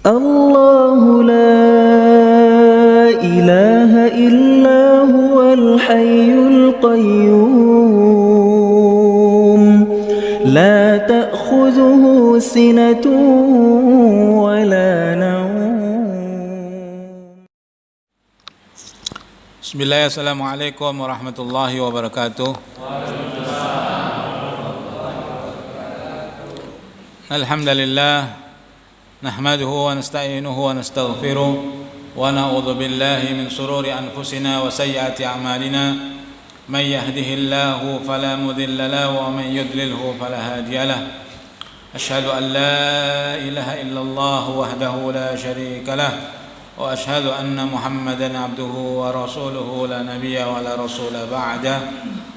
الله لا إله إلا هو الحي القيوم لا تأخذه سنة ولا نوم. Bismillah, assalamualaikum warahmatullahi wabarakatuh. Alhamdulillah, nahmaduhu wa nasta'inuhu wa nastaghfiruh wa na'udzu billahi min shururi anfusina wa sayyiati a'malina. Man yahdihillahu fala mudilla lahu wa man yudlilhu fala hadiya lahu. Asyhadu an la ilaha illallah wahdahu la syarika lahu wa asyhadu anna Muhammadan abduhu wa rasuluhu la nabiyya wa la rasula ba'da.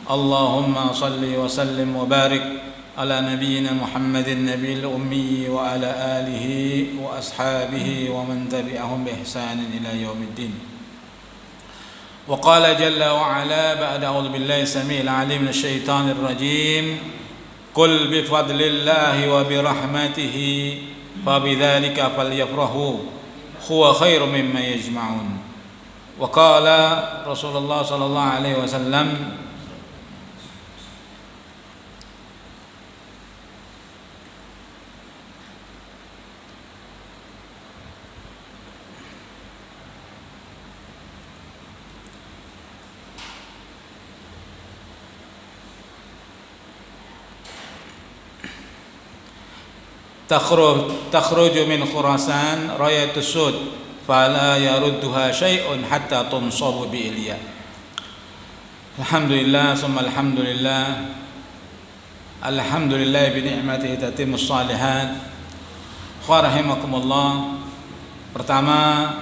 Allahumma salli wa sallim wa barik ala nabiyyina Muhammadin nabiyil ummi wa ala alihi wa ashabihi wa man tabi'ahum bi ihsanin ila yaumiddin. Wa qala jalla wa ala ba'da a'udzu billahi samiil 'alim minasy syaithanir rajim. Qul bi fadlillahi wa bi rahmatihi fa bidzalika falyafrahu huwa khairum mimma yajma'un. Wa qala Rasulullah sallallahu alaihi wasallam, takhruju min Khurasan rayatus sud fala yarudduha syai'un hatta tunsabu bi ilya. Alhamdulillah summa alhamdulillah. Alhamdulillah bi ni'matihi tatimmus shalihat. Rahimakumullah. Pertama,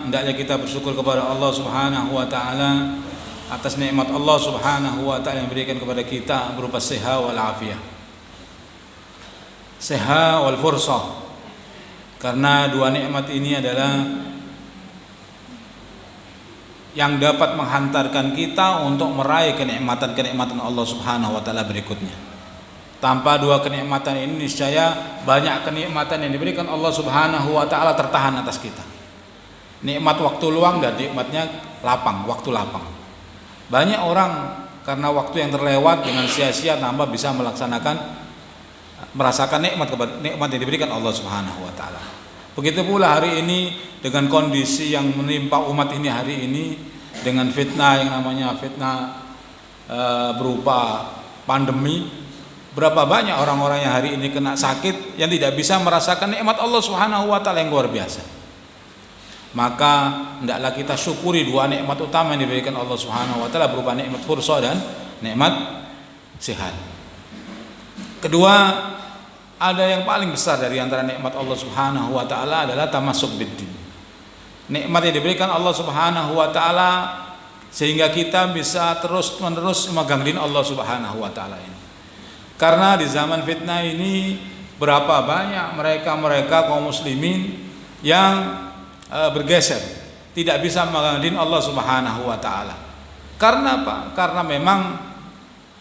hendaknya kita bersyukur kepada Allah Subhanahu wa taala atas nikmat Allah Subhanahu wa taala yang berikan kepada kita berupa sehat wal afiyah. Seha wal fursah, karena dua nikmat ini adalah yang dapat menghantarkan kita untuk meraih kenikmatan-kenikmatan Allah Subhanahu wa taala berikutnya. Tanpa dua kenikmatan ini niscaya banyak kenikmatan yang diberikan Allah Subhanahu wa taala tertahan atas kita. Nikmat waktu luang dan nikmatnya lapang, waktu lapang. Banyak orang karena waktu yang terlewat dengan sia-sia tanpa bisa merasakan nikmat yang diberikan Allah Subhanahu wa taala. Begitu pula hari ini dengan kondisi yang menimpa umat ini hari ini dengan fitnah yang namanya fitnah berupa pandemi. Berapa banyak orang-orang yang hari ini kena sakit yang tidak bisa merasakan nikmat Allah Subhanahu wa taala yang luar biasa. Maka hendaklah kita syukuri dua nikmat utama yang diberikan Allah Subhanahu wa taala berupa nikmat fursa dan nikmat sehat. Kedua, ada yang paling besar dari antara nikmat Allah Subhanahu wa taala adalah tamasuk biddin. Nikmat yang diberikan Allah Subhanahu wa taala sehingga kita bisa terus-menerus memegang din Allah Subhanahu wa taala ini. Karena di zaman fitnah ini berapa banyak mereka kaum muslimin yang bergeser, tidak bisa memegang din Allah Subhanahu wa taala. Karena apa? Karena memang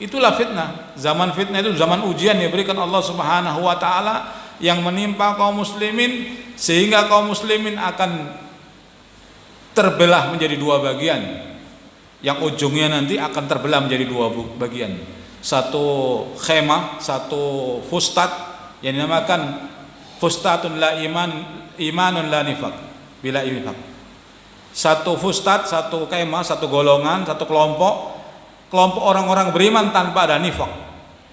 itulah fitnah. Zaman fitnah itu zaman ujian yang diberikan Allah Subhanahu wa taala yang menimpa kaum muslimin sehingga kaum muslimin akan terbelah menjadi dua bagian. Yang ujungnya nanti akan terbelah menjadi dua bagian. Satu khemah, satu fustat yang dinamakan fustatun la imanun la nifaq bila nifaq. Satu fustat, satu khemah, satu golongan, satu kelompok orang-orang beriman tanpa ada nifaq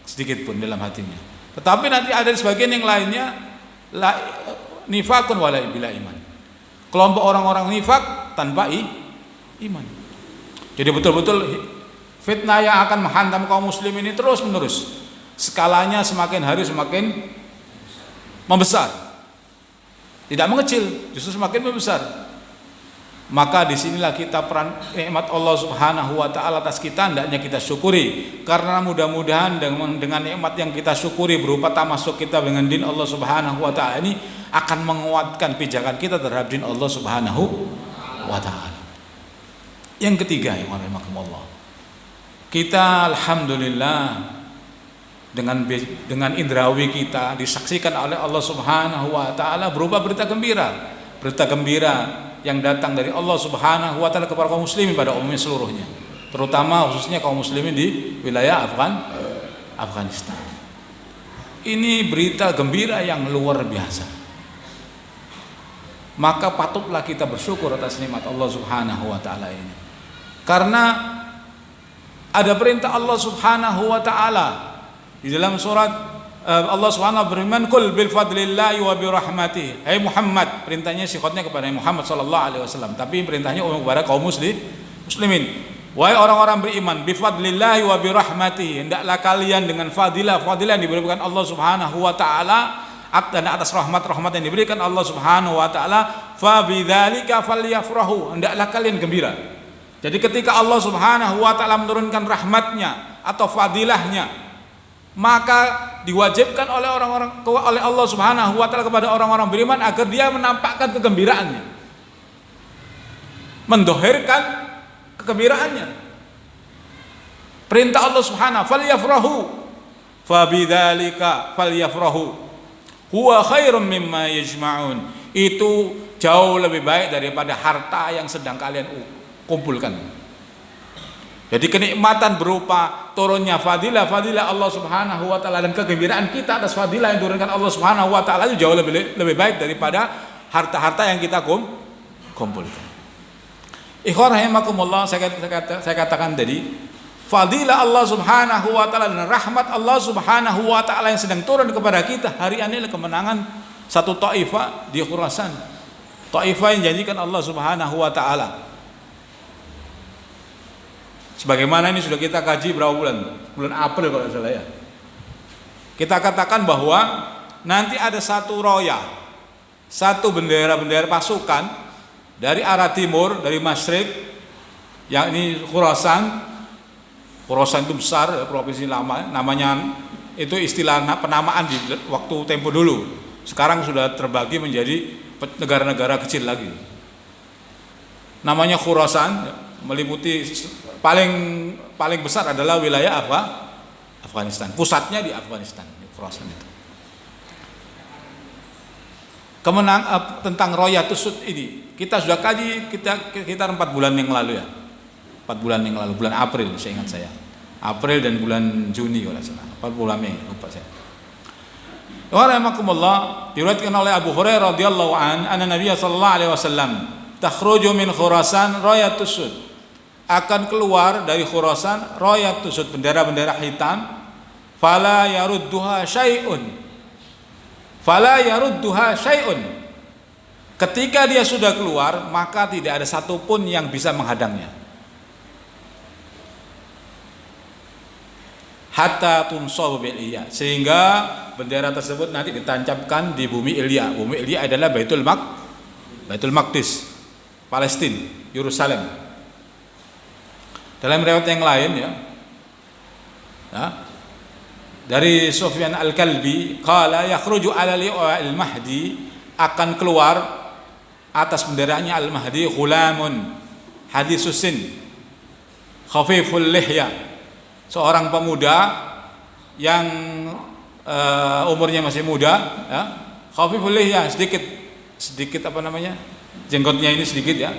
sedikit pun dalam hatinya. Tetapi nanti ada sebagian yang lainnya nifaqun wala bila iman. Kelompok orang-orang nifaq tanpa iman. Jadi betul-betul fitnah yang akan menghantam kaum muslim ini terus menerus. Skalanya semakin hari semakin membesar. Tidak mengecil, justru semakin membesar. Maka disinilah kita peran nikmat Allah Subhanahu wa taala atas kita hendaknya kita syukuri, karena mudah-mudahan dengan nikmat yang kita syukuri berupa tamasuk kita dengan din Allah Subhanahu wa taala ini akan menguatkan pijakan kita terhadap din Allah Subhanahu wa taala. Yang ketiga, ya rahimakumullah, kita alhamdulillah dengan indrawi kita disaksikan oleh Allah Subhanahu wa taala berupa berita gembira berita gembira yang datang dari Allah Subhanahu wa taala kepada kaum muslimin pada umumnya seluruhnya, terutama khususnya kaum muslimin di wilayah Afghanistan. Ini berita gembira yang luar biasa. Maka patutlah kita bersyukur atas nikmat Allah Subhanahu wa taala ini. Karena ada perintah Allah Subhanahu wa taala di dalam surat Allah Subhanahu wa berfirman, "Qul bil fadlillahi wa bi rahmatihi." Hai Muhammad, perintahnya sifatnya kepada Muhammad sallallahu alaihi wasallam, tapi perintahnya umum kepada kaum muslimin. Wahai orang-orang beriman, bi fadlillahi wa bi rahmatihi, hendaklah kalian dengan fadilah yang diberikan Allah Subhanahu wa taala dan atas rahmat yang diberikan Allah Subhanahu wa taala, fa bidzalika falyafrahu, hendaklah kalian gembira. Jadi ketika Allah Subhanahu wa taala menurunkan rahmatnya atau fadilahnya, maka diwajibkan oleh Allah Subhanahu wa taala kepada orang-orang beriman agar dia menampakkan kegembiraannya, mendohirkan kegembiraannya. Perintah Allah Subhanahu falyafrahu, fa bidzalika falyafrahu huwa khairum mimma yajma'un. Itu jauh lebih baik daripada harta yang sedang kalian kumpulkan. Jadi kenikmatan berupa turunnya fadilah Allah Subhanahu wa taala dan kegembiraan kita atas fadilah yang diturunkan Allah Subhanahu wa taala itu jauh lebih baik daripada harta-harta yang kita kumpulkan. Ikhwan rahimakumullah, saya katakan tadi, fadilah Allah Subhanahu wa taala dan rahmat Allah Subhanahu wa taala yang sedang turun kepada kita hari ini adalah kemenangan satu taifah di Khurasan. Taifah yang janjikan Allah Subhanahu wa taala. Sebagaimana ini sudah kita kaji berapa bulan April kalau tidak salah ya. Kita katakan bahwa nanti ada satu roya, satu bendera pasukan dari arah timur, dari Masyriq, yang ini Khurasan itu besar, provinsi lama, namanya itu istilah penamaan di waktu tempo dulu. Sekarang sudah terbagi menjadi negara-negara kecil lagi. Namanya Khurasan, meliputi paling besar adalah wilayah Afghanistan. Pusatnya di Afghanistan, di Khurasan itu. Tentang Royatus Sud ini kita sudah kaji sekitar 4 bulan yang lalu ya. 4 bulan yang lalu, bulan April saya ingat saya. April dan bulan Juni kalau salah. 4 bulan Mei lupa saya. Wa rahmakumullah, diriwayatkan oleh Abu Hurairah radhiyallahu anna Nabi sallallahu alaihi wasallam takhruju min Khurasan Royatus Sud, akan keluar dari Khurasan Royatus Sud, bendera-bendera hitam, fala yarudduha syai'un. Ketika dia sudah keluar, maka tidak ada satupun yang bisa menghadangnya. Hatta tunsabu bil Ilya, sehingga bendera tersebut nanti ditancapkan di bumi Ilya. Bumi Ilya adalah Baitul Maqdis, Palestina, Yerusalem. Dalam riwayat yang lain ya, dari Sufyan Al-Kalbi, qala yakhruju ala liwa'il Mahdi, akan keluar atas benderanya Al-Mahdi ghulamun hadithusin khafiful lihya, seorang pemuda yang umurnya masih muda ya, khafiful lihya, sedikit apa namanya, jenggotnya ini sedikit ya,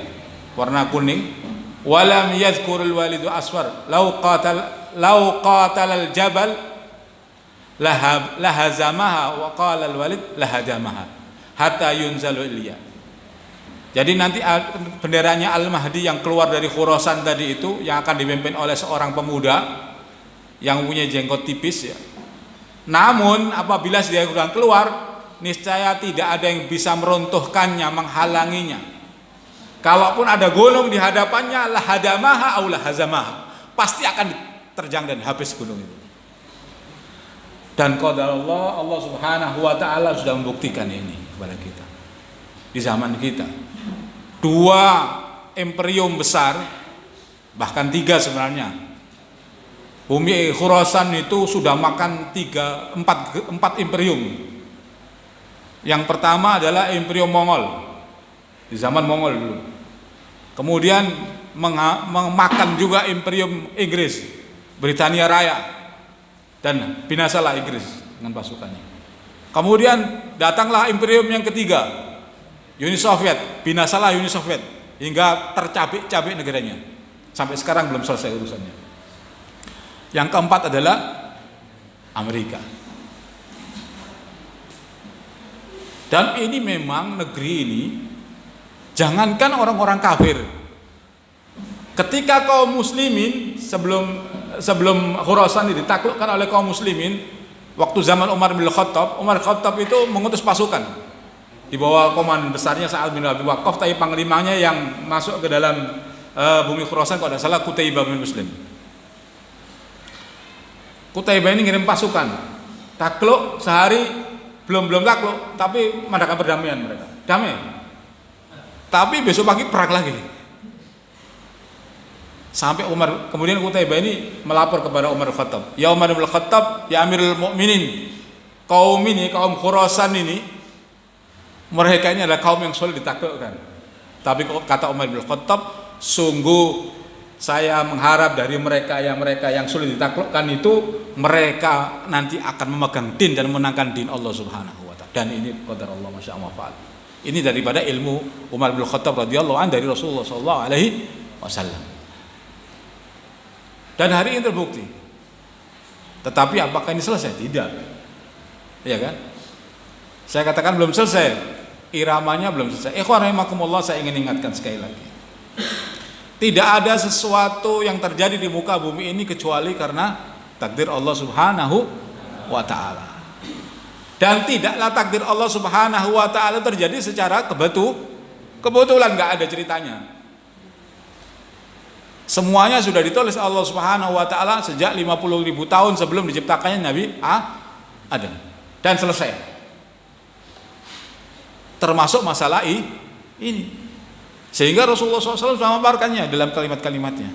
warna kuning. Walam yadhkurul walidu asfar law qatal al jabal lahazamaha wa qala al walid lahadamaha hatta yunzalu Ilya. Jadi nanti benderanya Al-Mahdi yang keluar dari Khurasan tadi itu, yang akan dipimpin oleh seorang pemuda yang punya jenggot tipis ya. Namun apabila dia sudah keluar, niscaya tidak ada yang bisa meruntuhkannya, menghalanginya. Kalaupun ada gunung di hadapannya, lahadamaha aw lahazamaha, pasti akan terjang dan habis gunung itu. Dan qadar Allah Subhanahu wa taala sudah membuktikan ini kepada kita. Di zaman kita, 2 imperium besar, bahkan 3 sebenarnya. Bumi Khurasan itu sudah makan 4 imperium. Yang pertama adalah Imperium Mongol di zaman Mongol dulu. Kemudian memakan juga Imperium Inggris, Britania Raya, dan binasalah Inggris dengan pasukannya. Kemudian datanglah Imperium yang ketiga, Uni Soviet, binasalah Uni Soviet hingga tercabik-cabik negaranya. Sampai sekarang belum selesai urusannya. Yang keempat adalah Amerika. Dan ini memang negeri ini, jangankan orang-orang kafir, ketika kaum muslimin sebelum Khurasan ditaklukkan oleh kaum muslimin, waktu zaman Umar bin Khattab itu mengutus pasukan di bawah komandan besarnya Sa'ad bin Abi Waqqas, tapi panglimanya yang masuk ke dalam bumi Khurasan kalau tidak salah Qutaibah bin Muslim. Qutaibah ini ngirim pasukan, takluk sehari belum takluk, tapi mengadakan perdamaian mereka, damai. Tapi besok pagi perang lagi. Sampai kemudian Qutaibah ini melapor kepada Umar bin Khattab. Ya Umar bin Khattab, ya Amirul Mukminin, kaum Khurasan ini, mereka ini adalah kaum yang sulit ditaklukkan. Tapi kata Umar bin Khattab, sungguh saya mengharap dari mereka yang sulit ditaklukkan itu, mereka nanti akan memegang din dan menangkan din Allah Subhanahu wa taala. Dan ini qadar Allah masya Allah fa'al. Ini daripada ilmu Umar bin Khattab radhiyallahu anhu dari Rasulullah sallallahu alaihi wasallam. Dan hari ini terbukti. Tetapi apakah ini selesai? Tidak. Ya kan? Saya katakan belum selesai. Iramanya belum selesai. Ikhwan rahimakumullah, saya ingin ingatkan sekali lagi. Tidak ada sesuatu yang terjadi di muka bumi ini kecuali karena takdir Allah Subhanahu wa taala. Dan tidaklah takdir Allah Subhanahu wa taala terjadi secara kebetulan, enggak ada ceritanya. Semuanya sudah ditulis Allah Subhanahu wa taala sejak 50.000 tahun sebelum diciptakannya Nabi Adam. Dan selesai. Termasuk masalah ini. Sehingga Rasulullah SAW sudah memaparkannya dalam kalimat-kalimatnya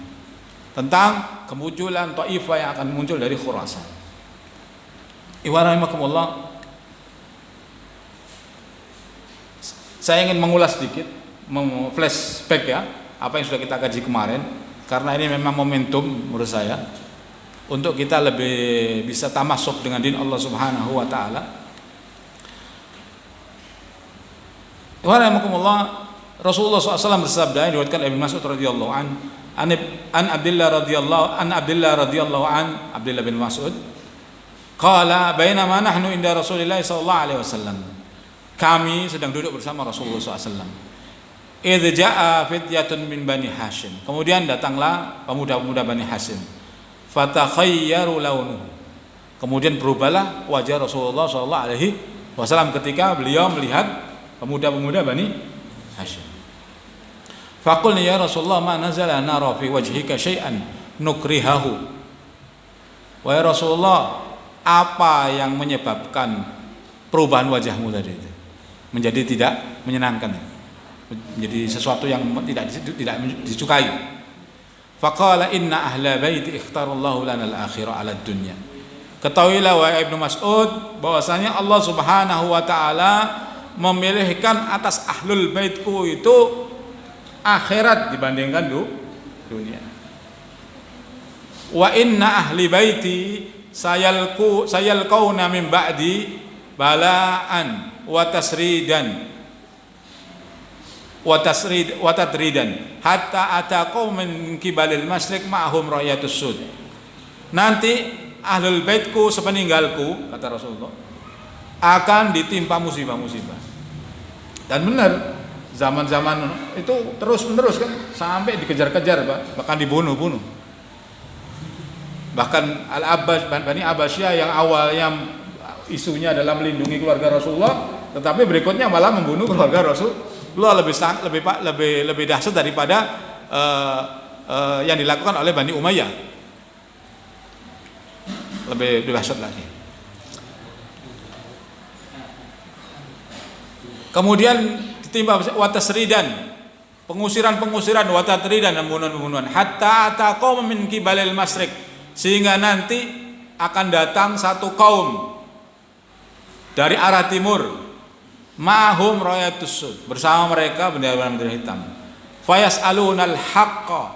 tentang kemunculan Taifah yang akan muncul dari Khurasan. Iwarahimakumullah, saya ingin mengulas sedikit, flashback ya, apa yang sudah kita kaji kemarin, karena ini memang momentum menurut saya untuk kita lebih bisa tamasuk dengan din Allah Subhanahu wa taala. Iwarahimakumullah, Rasulullah SAW bersabda, diriwayatkan Ibnu Mas'ud radhiyallahu an Abdullah radhiyallahu an Abdullah bin Mas'ud qala bainama nahnu inda Rasulillah sallallahu alaihi wasallam, kami sedang duduk bersama Rasulullah SAW, idz jaa fityatun min Bani Hashim, kemudian datanglah pemuda-pemuda Bani Hashim, fatakhayyaru launuhu, kemudian berubahlah wajah Rasulullah sallallahu alaihi wasallam ketika beliau melihat pemuda-pemuda Bani Hashim. Faqulna ya Rasulullah ma nazala nara fi wajhika syai'an nukrihahu. Wahai Rasulullah, apa yang menyebabkan perubahan wajahmu tadi itu menjadi tidak menyenangkan, menjadi sesuatu yang tidak disukai? Faqala inna ahla baiti ikhtarallahu lana al-akhirah 'ala ad-dunya. Ketahuilah wahai Ibnu Mas'ud, bahwasanya Allah Subhanahu wa taala memilihkan atas ahlul baitku itu akhirat dibandingkan dunia. Wa inna ahli baiti sayalqauna min ba'di bala'an wa tasridan wa tadridan hatta ataqaw min kibalil masyriq ma'hum rayatus sud. Nanti ahlul baitku sepeninggalku, kata Rasulullah, akan ditimpa musibah-musibah. Dan benar, zaman-zaman itu terus-menerus kan, sampai dikejar-kejar, bahkan dibunuh-bunuh. Bahkan Bani Abbasiyah yang awalnya isunya adalah melindungi keluarga Rasulullah, tetapi berikutnya malah membunuh keluarga Rasulullah, lebih dahsyat daripada yang dilakukan oleh Bani Umayyah. Lebih dahsyat lagi. Kemudian ditimpa watasridan, pengusiran watasridan dan pembunuhan hatta ataqaw min kibalil masyriq, sehingga nanti akan datang satu kaum dari arah timur, ma'hum rayatus sud, bersama mereka bendera-bendera hitam, fayas'alunal haqqa,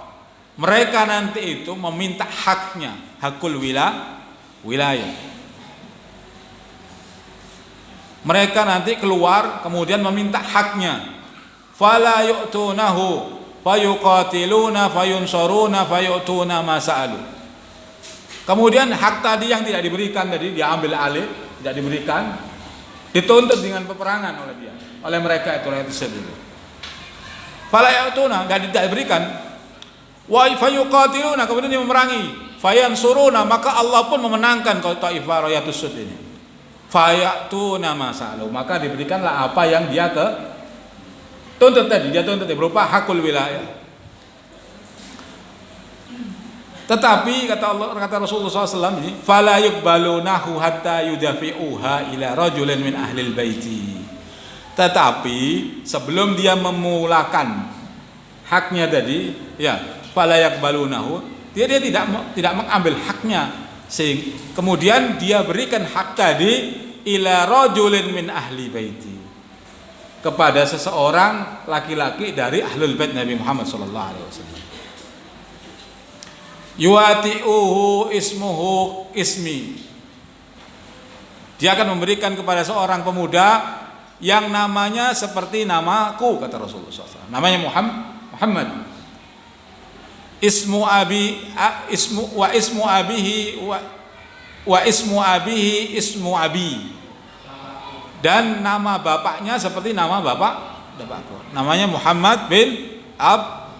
mereka nanti itu meminta haknya, hakul wilayah. Mereka nanti keluar kemudian meminta haknya, fala yu'tunahu fayuqatiluna fayunsuruna fayu'tuna ma sa'alu. Kemudian hak tadi yang tidak diberikan tadi dia ambil alih, tidak diberikan, dituntut dengan peperangan oleh mereka itu rakyat tersebut. Fala yu'tuna, tidak diberikan. Wa fayuqatiluna, kemudian dia memerangi, fayansuruna, maka Allah pun memenangkan kalau Taifah Rayatus Sud ini. Fayatuna ma sa'alu, maka diberikanlah apa yang dia tuntut tadi, dia tuntut berupa hakul wilayah. Tetapi kata Rasulullah SAW ini, fala yuqbalunahu hatta yudafi'uha ila rajulin min ahlil baiti. Tetapi sebelum dia memulakan haknya tadi, ya, fala yuqbalunahu, dia tidak mengambil haknya, sehingga kemudian dia berikan hak tadi ila rajulin min ahli baiti, kepada seseorang laki-laki dari ahlul bait Nabi Muhammad sallallahu alaihi wasallam. Yuati'uhu ismuhu ismi, dia akan memberikan kepada seorang pemuda yang namanya seperti namaku, kata Rasulullah SAW. Namanya Muhammad. Ismu abi ismu wa ismu abihi wa ismu abihi ismu abi, dan nama bapaknya seperti nama bapakku. Namanya Muhammad bin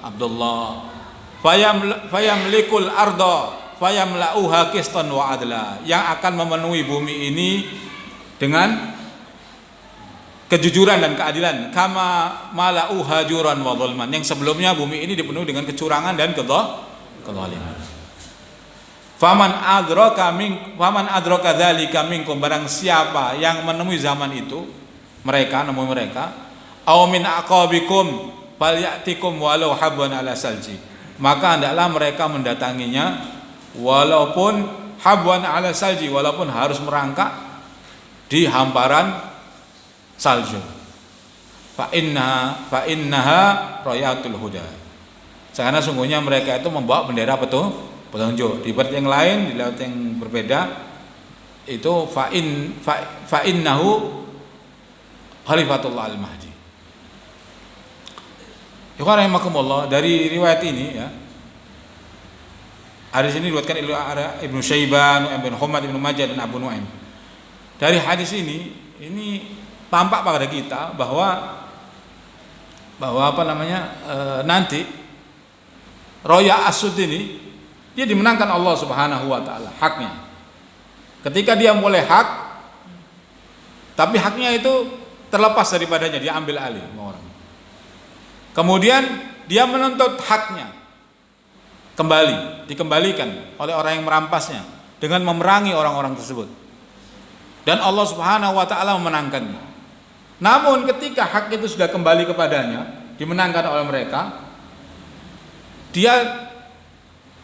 Abdullah. Fayamlikul arda fayamla'uha qistan wa adla, yang akan memenuhi bumi ini dengan kejujuran dan keadilan. Kama mala'uha juran wa zulman, yang sebelumnya bumi ini dipenuhi dengan kecurangan dan kezaliman. Faman adraka dzalika minkum, barang siapa yang menemui zaman itu, mereka aw min aqabikum falyatikum walau habwan ala salji, maka hendaklah mereka mendatanginya walaupun habwan ala salji, walaupun harus merangkak di hamparan salju. Fa innaha rayatul huda, karena sungguhnya mereka itu membawa bendera petunjuk. Di bait yang lain, di laut yang berbeda itu fa innahu khalifatullah al-mahdi. Ikhwan rahimakumullah, dari riwayat ini ya, hadis ini diriwayatkan Ibnu Syaiban, Ibnu Humaid, Ibnu Majah dan Abu Nuaim. Dari hadis ini tampak pada kita bahwa nanti Roya Asud ini dia dimenangkan Allah Subhanahu wa taala haknya. Ketika dia mulai hak, tapi haknya itu terlepas daripadanya, dia ambil alih sama orang. Kemudian dia menuntut haknya dikembalikan oleh orang yang merampasnya dengan memerangi orang-orang tersebut. Dan Allah Subhanahu wa taala memenangkannya. Namun ketika hak itu sudah kembali kepadanya, dimenangkan oleh mereka, dia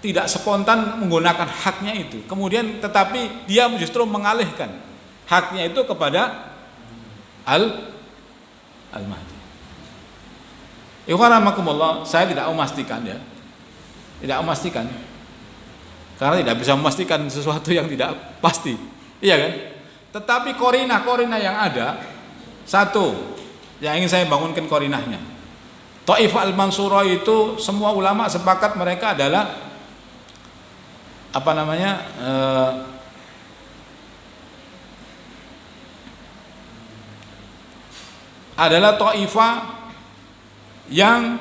tidak spontan menggunakan haknya itu. Kemudian tetapi dia justru mengalihkan haknya itu kepada Al-Mahdi. Ikhwan rahimakumullah, saya tidak memastikan ya. Tidak memastikan. Karena tidak bisa memastikan sesuatu yang tidak pasti. Iya kan? Tetapi korinah yang ada, satu yang ingin saya bangunkan korinahnya. Taifah al-Mansurah itu semua ulama sepakat mereka adalah adalah Taifah yang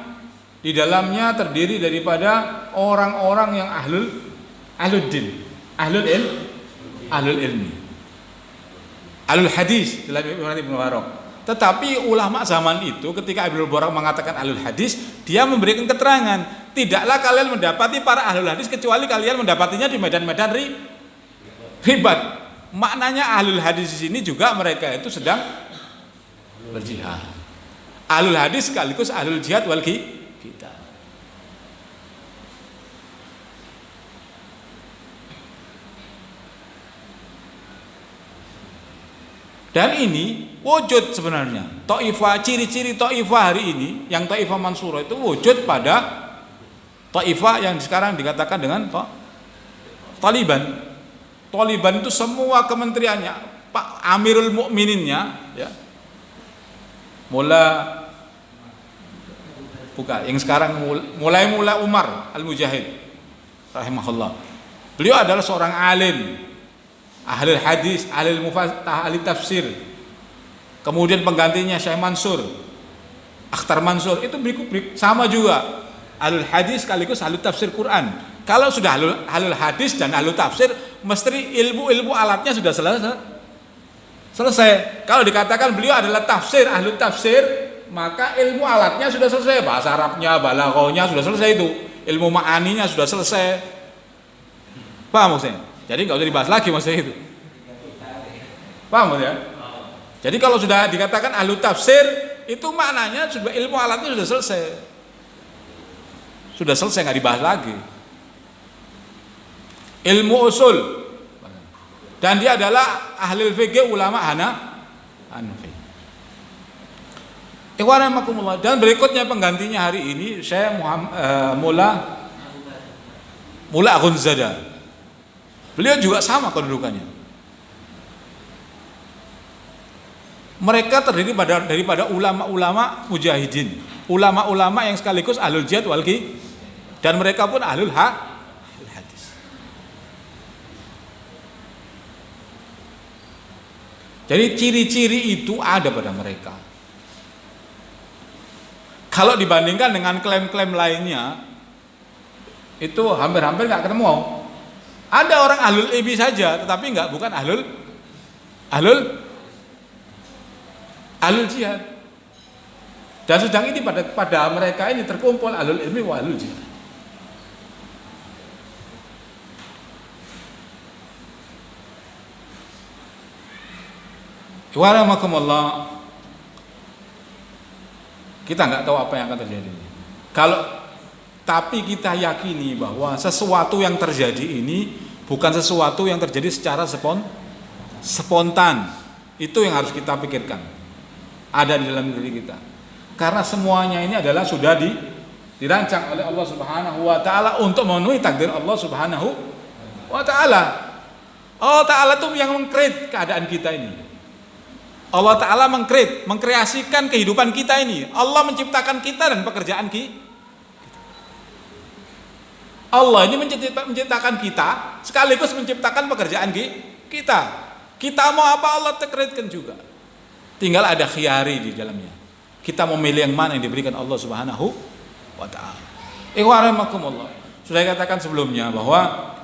di dalamnya terdiri daripada orang-orang yang ahlul ilmi, ahlul hadis dalam Ibnu Barak. Tetapi ulama zaman itu ketika Ibnu Barak mengatakan ahlul hadis, dia memberikan keterangan, tidaklah kalian mendapati para ahlul hadis kecuali kalian mendapatinya di medan-medan ribat. Maknanya ahlul hadis di sini juga mereka itu sedang berjihad. Ahlul hadis sekaligus ahlul jihad wal kita. Dan ini wujud sebenarnya. Taifah, ciri-ciri Taifah hari ini, yang Taifah Mansurah itu wujud pada Taifah yang sekarang dikatakan dengan Taliban. Taliban itu semua kementeriannya, Pak Amirul Mukmininnya, ya, Mullah buka. Yang sekarang mulai Umar Al-Mujahid rahimahullah. Beliau adalah seorang alim, ahli hadis, ahli tafsir. Kemudian penggantinya Syekh Mansur, Akhtar Mansur, itu sama juga ahlul hadis sekaligus ahli tafsir Quran. Kalau sudah ahlul hadis dan ahli tafsir, mesti ilmu alatnya sudah selesai. Kalau dikatakan beliau adalah tafsir, ahli tafsir, maka ilmu alatnya sudah selesai. Bahasa Arabnya, balaghahnya sudah selesai itu. Ilmu ma'aninya sudah selesai. Paham maksudnya? Jadi nggak usah dibahas lagi maksudnya itu. Paham ya? Jadi kalau sudah dikatakan ahli tafsir, itu maknanya sudah ilmu alatnya sudah selesai. Sudah selesai, nggak dibahas lagi. Ilmu usul, dan dia adalah ahli fikih, ulama Hanafi. Dan berikutnya penggantinya hari ini saya Mula Akhundzada. Beliau juga sama kedudukannya. Mereka terdiri daripada ulama-ulama mujahidin, ulama-ulama yang sekaligus ahlul jihad wal qiyam, dan mereka pun ahlul hadis. Jadi ciri-ciri itu ada pada mereka. Kalau dibandingkan dengan klaim-klaim lainnya, itu hampir-hampir nggak ketemu. Ada orang ahlul ilmi saja, tetapi bukan ahlul jihad. Dan sedang ini pada mereka ini terkumpul ahlul ilmi wa ahlul jihad. Warahmatullah. Kita nggak tahu apa yang akan terjadi. Tapi kita yakini bahwa sesuatu yang terjadi ini bukan sesuatu yang terjadi secara spontan. Itu yang harus kita pikirkan. Ada di dalam diri kita. Karena semuanya ini adalah sudah dirancang oleh Allah Subhanahu wa taala untuk memenuhi takdir Allah Subhanahu wa taala. Allah taala itu yang mengkreat keadaan kita ini. Allah taala mengkreasikan kehidupan kita ini. Allah menciptakan kita dan pekerjaan kita. Allah ini menciptakan kita sekaligus menciptakan pekerjaan kita. Kita mau apa Allah tekredkan juga. Tinggal ada khiyari di dalamnya. Kita mau milih yang mana yang diberikan Allah Subhanahu wa taala. Ikhwanakumullah. Sudah katakan sebelumnya bahwa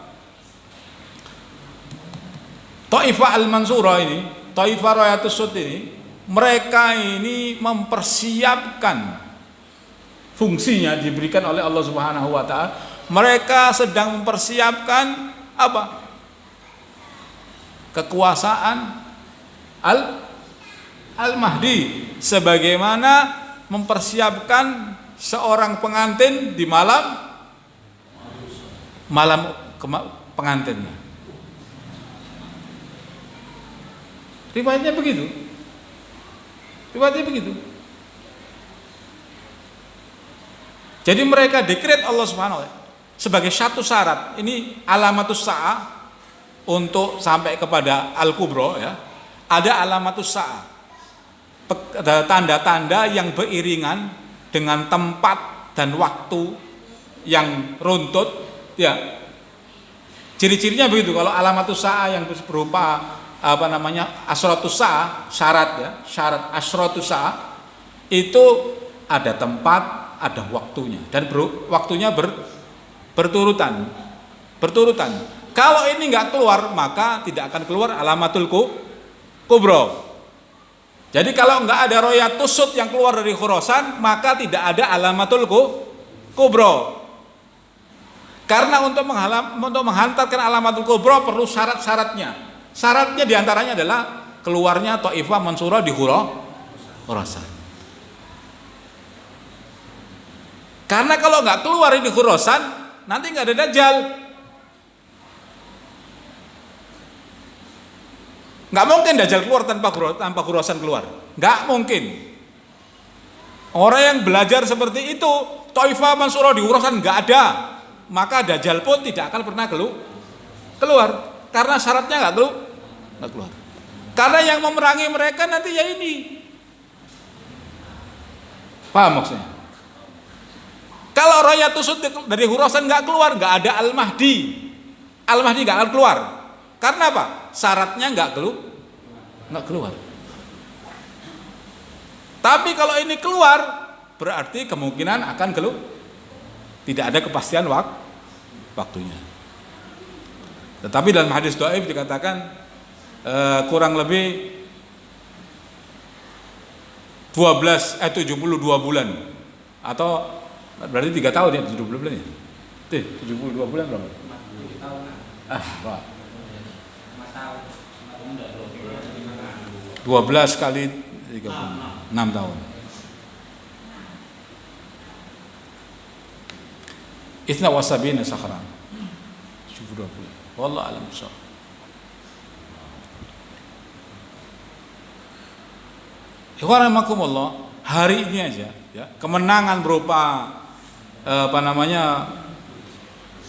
Taifah Al-Mansurah ini, Taifah Rayatus Sud ini, mereka ini mempersiapkan fungsinya diberikan oleh Allah Subhanahu wa taala. Mereka sedang mempersiapkan apa? Kekuasaan Al-Mahdi, sebagaimana mempersiapkan seorang pengantin di malam pengantinnya. Riwayatnya begitu. Jadi mereka dekret Allah Subhanahu wa taala sebagai satu syarat. Ini alamatus sa'ah untuk sampai kepada al-kubro ya. Ada alamatus sa'ah. Tanda-tanda yang beriringan dengan tempat dan waktu yang runtut ya. Ciri-cirinya begitu. Kalau alamatus sa'ah yang berupa asratus sa'ah, syarat asratus sa'ah itu ada tempat, ada waktunya, dan waktunya berturutan. Kalau ini nggak keluar, maka tidak akan keluar alamatul kubro. Jadi kalau nggak ada royatus sud yang keluar dari Khurasan, maka tidak ada alamatul kubro. Karena untuk menghantarkan alamatul kubro perlu syarat-syaratnya. Syaratnya diantaranya adalah keluarnya Taifah Mansurah di Khurasan. Karena kalau nggak keluar di Khurasan, nanti nggak ada Dajjal. Nggak mungkin Dajjal keluar tanpa Khurasan keluar. Nggak mungkin. Orang yang belajar seperti itu, Taifah Mansurah di Khurasan nggak ada, maka Dajjal pun tidak akan pernah keluar. Karena syaratnya nggak keluar. Karena yang memerangi mereka nanti ya ini. Paham maksudnya? Kalau Royatus Siddiq dari Khurasan nggak keluar, nggak ada Al-Mahdi. Al-Mahdi nggak akan keluar. Karena apa? Syaratnya nggak keluar. Tapi kalau ini keluar, berarti kemungkinan akan keluar. Tidak ada kepastian waktunya. Tetapi dalam hadis dhaif dikatakan kurang lebih 72 bulan, atau berarti 3 tahun ya, 70 bulan ya. 72 bulan berapa? 12 kali 30, 6 tahun. Itsna wasabina sakhran. 72 bulan. Wallahu a'lam bishawab. Ikhwanakumullah, hari ini aja ya, kemenangan berupa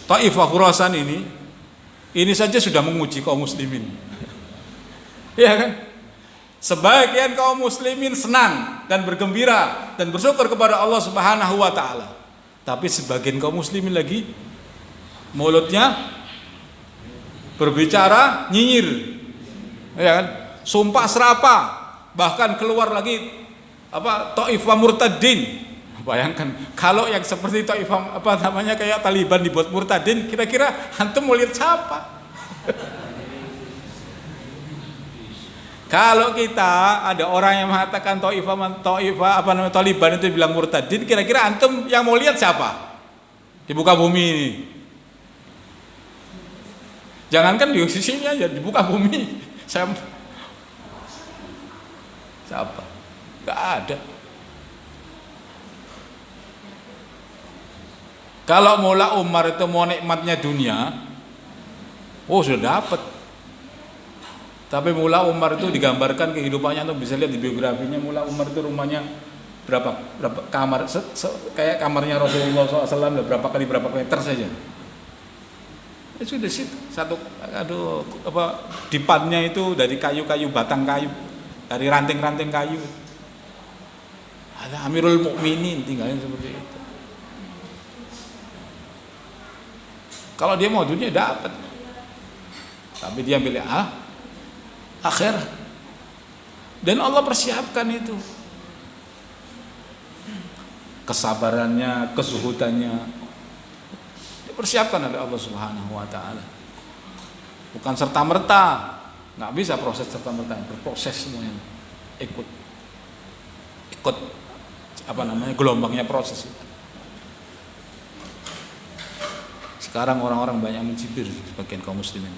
Taifah Khurasan ini saja sudah menguji kaum muslimin. Ya kan? Sebagian kaum muslimin senang dan bergembira dan bersyukur kepada Allah Subhanahu wa taala. Tapi sebagian kaum muslimin lagi mulutnya berbicara nyinyir. Ya kan? Sumpah serapah, bahkan keluar lagi Taifah murtadin. Bayangkan kalau yang seperti Taifah kayak Taliban dibuat murtadin, kira-kira antum mau lihat siapa? Kalau kita ada orang yang mengatakan Taliban itu bilang murtadin, kira-kira antum yang mau lihat siapa di muka bumi ini? Jangankan di sini aja, di muka bumi siapa? Gak ada. Kalau Maula Umar itu mau nikmatnya dunia, sudah dapat. Tapi Maula Umar itu digambarkan kehidupannya, tuh bisa lihat di biografinya. Maula Umar itu rumahnya berapa kamar, kayak kamarnya Rasulullah SAW, berapa meter saja. Ya sudah sih, dipannya itu dari kayu-kayu, batang kayu, dari ranting-ranting kayu. Ada Amirul Mukminin tinggalnya seperti itu. Kalau dia mau dunia dapat, tapi dia pilih akhirat. Dan Allah persiapkan itu, kesabarannya, kezuhudannya dipersiapkan oleh Allah Subhanahu wa taala. Bukan serta merta, nggak bisa proses serta merta, berproses semuanya, ikut gelombangnya proses itu. Sekarang orang-orang banyak mencibir sebagian kaum muslimin.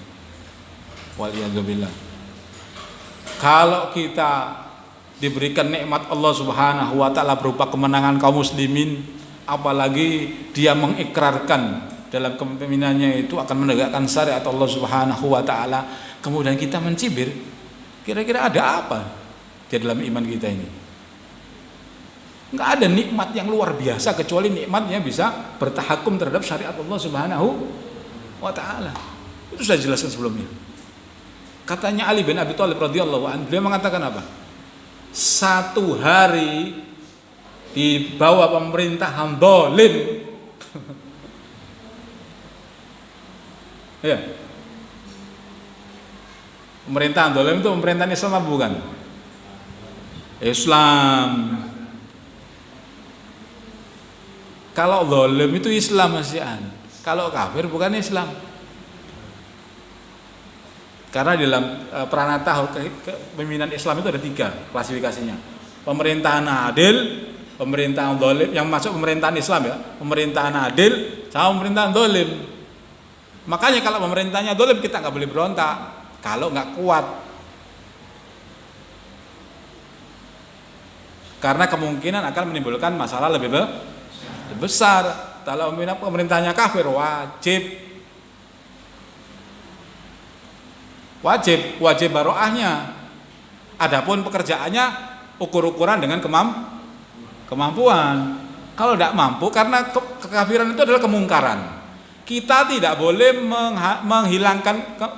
Waliyadzubillah. Kalau kita diberikan nikmat Allah Subhanahu wa taala berupa kemenangan kaum muslimin, apalagi dia mengikrarkan dalam kepemimpinannya itu akan menegakkan syariat Allah Subhanahu wa taala, kemudian kita mencibir, kira-kira ada apa di dalam iman kita ini? Nggak ada nikmat yang luar biasa kecuali nikmatnya bisa bertahakum terhadap syariat Allah Subhanahu wa taala. Itu sudah jelaskan sebelumnya. Katanya Ali bin Abi Thalib radhiyallahu anhu, beliau mengatakan apa? 1 hari di bawah pemerintahan zalim. Ya. Pemerintahan zalim itu pemerintahan Islam apa bukan? Islam. Kalau zalim itu Islam masih kalau kafir bukan Islam. Karena dalam Pranata kepemimpinan Islam itu ada 3 klasifikasinya. Pemerintahan adil, pemerintahan zalim, yang masuk pemerintahan Islam ya, pemerintahan adil sama pemerintahan zalim. Makanya kalau pemerintahnya zalim kita nggak boleh berontak kalau nggak kuat. Karena kemungkinan akan menimbulkan masalah lebih besar. Kalau pemerintahnya kafir wajib baroahnya. Adapun pekerjaannya ukur-ukuran dengan kemampuan. Kalau tidak mampu, karena kekafiran itu adalah kemungkaran. Kita tidak boleh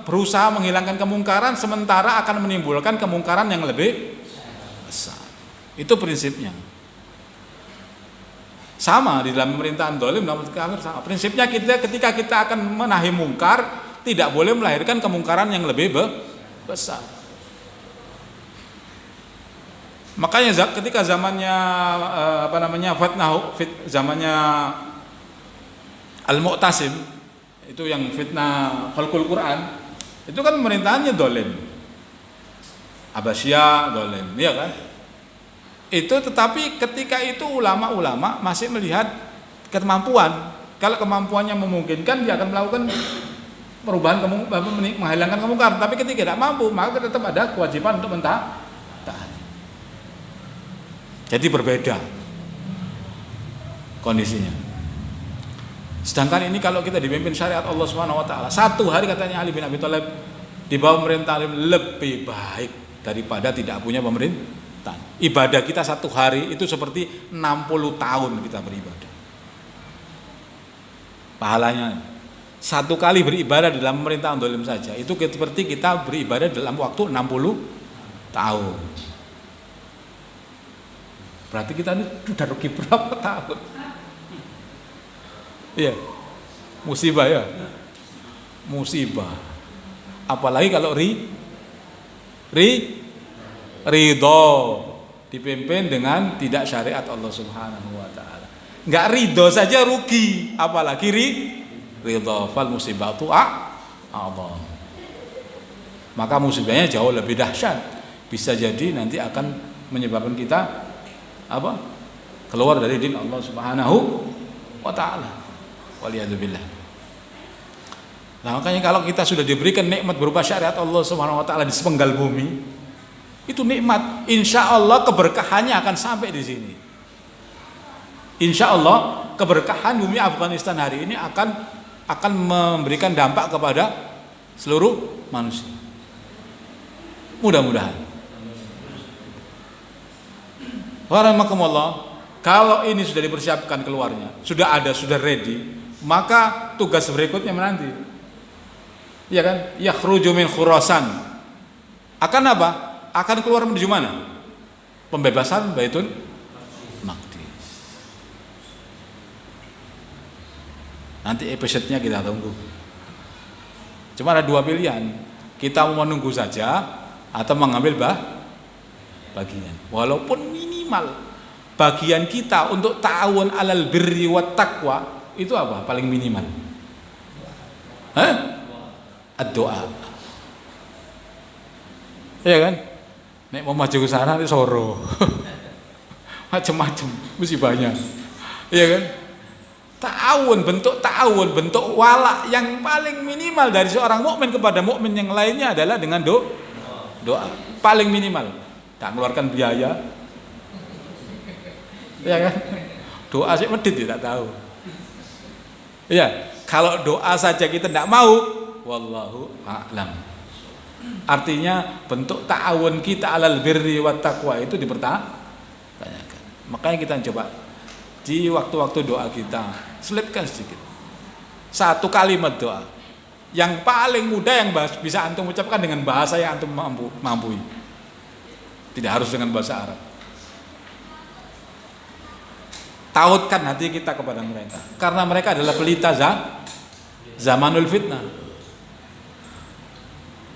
berusaha menghilangkan kemungkaran sementara akan menimbulkan kemungkaran yang lebih besar. Itu prinsipnya. Sama di dalam pemerintahan dolim, dalam kafir sama. Prinsipnya ketika kita akan menahi mungkar, tidak boleh melahirkan kemungkaran yang lebih besar. Makanya ketika zamannya zamannya Al-Mu'tasim, itu yang fitnah khalqul Quran, itu kan pemerintahannya dolim, Abbasiyah dolim, ya kan? Itu tetapi ketika itu ulama-ulama masih melihat kemampuan. Kalau kemampuannya memungkinkan, dia akan melakukan perubahan, menghilangkan kemungkaran. Tapi ketika tidak mampu, maka tetap ada kewajiban untuk taat. Jadi berbeda kondisinya. Sedangkan ini kalau kita dipimpin syariat Allah Subhanahu wa taala, satu hari katanya Ali bin Abi Thalib di bawah pemerintahan lebih baik daripada tidak punya pemerintahan. Ibadah kita satu hari itu seperti 60 tahun kita beribadah. Pahalanya satu kali beribadah dalam pemerintahan dolim saja itu seperti kita beribadah dalam waktu 60 tahun. Berarti kita ini sudah rugi berapa tahun? Iya, musibah ya, musibah. Apalagi kalau ridho dipimpin dengan tidak syariat Allah Subhanahu wa taala. Enggak ridho saja rugi, apalagi ridho. Fal musibatu a'dham. Maka musibahnya jauh lebih dahsyat. Bisa jadi nanti akan menyebabkan kita keluar dari din Allah Subhanahu wa taala. Waliyadzubillah. Nah, makanya kalau kita sudah diberikan nikmat berupa syariat Allah Subhanahu wa taala di sepenggal bumi, itu nikmat, insya Allah keberkahannya akan sampai di sini. Insya Allah keberkahan bumi Afghanistan hari ini akan memberikan dampak kepada seluruh manusia. Mudah-mudahan. Warahmatullah. Kalau ini sudah dipersiapkan keluarnya, sudah ready, maka tugas berikutnya menanti. Ya kan? Yakhruju min Khurasan. Akan apa? Akan keluar menuju mana? Pembebasan Baitul Maqdis. Nanti episodenya kita tunggu. Cuma ada dua pilihan. Kita mau menunggu saja atau mengambil bagian. Walaupun minimal bagian kita untuk ta'awun alal birri wat taqwa itu apa? Paling minimal. Ad-doa. Iya kan? Nek mau maju ke sana itu soro. Macam-macam musibahnya. Iya kan? Bentuk wala yang paling minimal dari seorang mukmin kepada mukmin yang lainnya adalah dengan doa. Paling minimal. Tak mengeluarkan biaya. Iya kan? Doa sih medit tidak tahu. Iya, kalau doa saja kita tidak mau, wallahu a'lam. Artinya bentuk ta'awun kita alal birri wat taqwa itu dipertanyakan. Makanya kita coba di waktu-waktu doa kita selipkan sedikit satu kalimat doa yang paling mudah yang bisa antum ucapkan dengan bahasa yang antum mampu. Tidak harus dengan bahasa Arab. Tautkan hati kita kepada mereka karena mereka adalah pelita zamanul fitnah.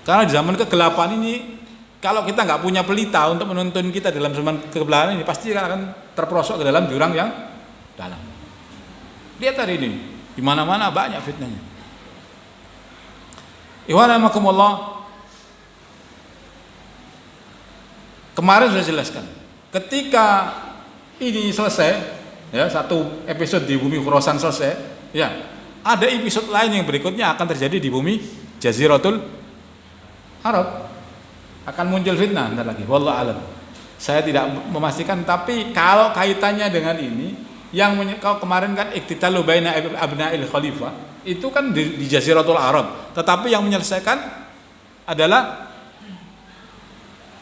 Karena di zaman kegelapan ini, kalau kita nggak punya pelita untuk menuntun kita dalam zaman kegelapan ini, pasti akan terperosok ke dalam jurang yang dalam. Lihat hari ini, di mana-mana banyak fitnahnya. Iwanakumullah. Kemarin sudah jelaskan, ketika ini selesai, ya satu episode di bumi Khurasan selesai, ya ada episode lain yang berikutnya akan terjadi di bumi Jaziratul Arab, akan muncul fitnah nanti lagi. Wallahu alam. Saya tidak memastikan, tapi kalau kaitannya dengan ini, yang kalau kemarin kan iktitalu baina abna'il khalifah, itu kan di Jaziratul Arab, tetapi yang menyelesaikan adalah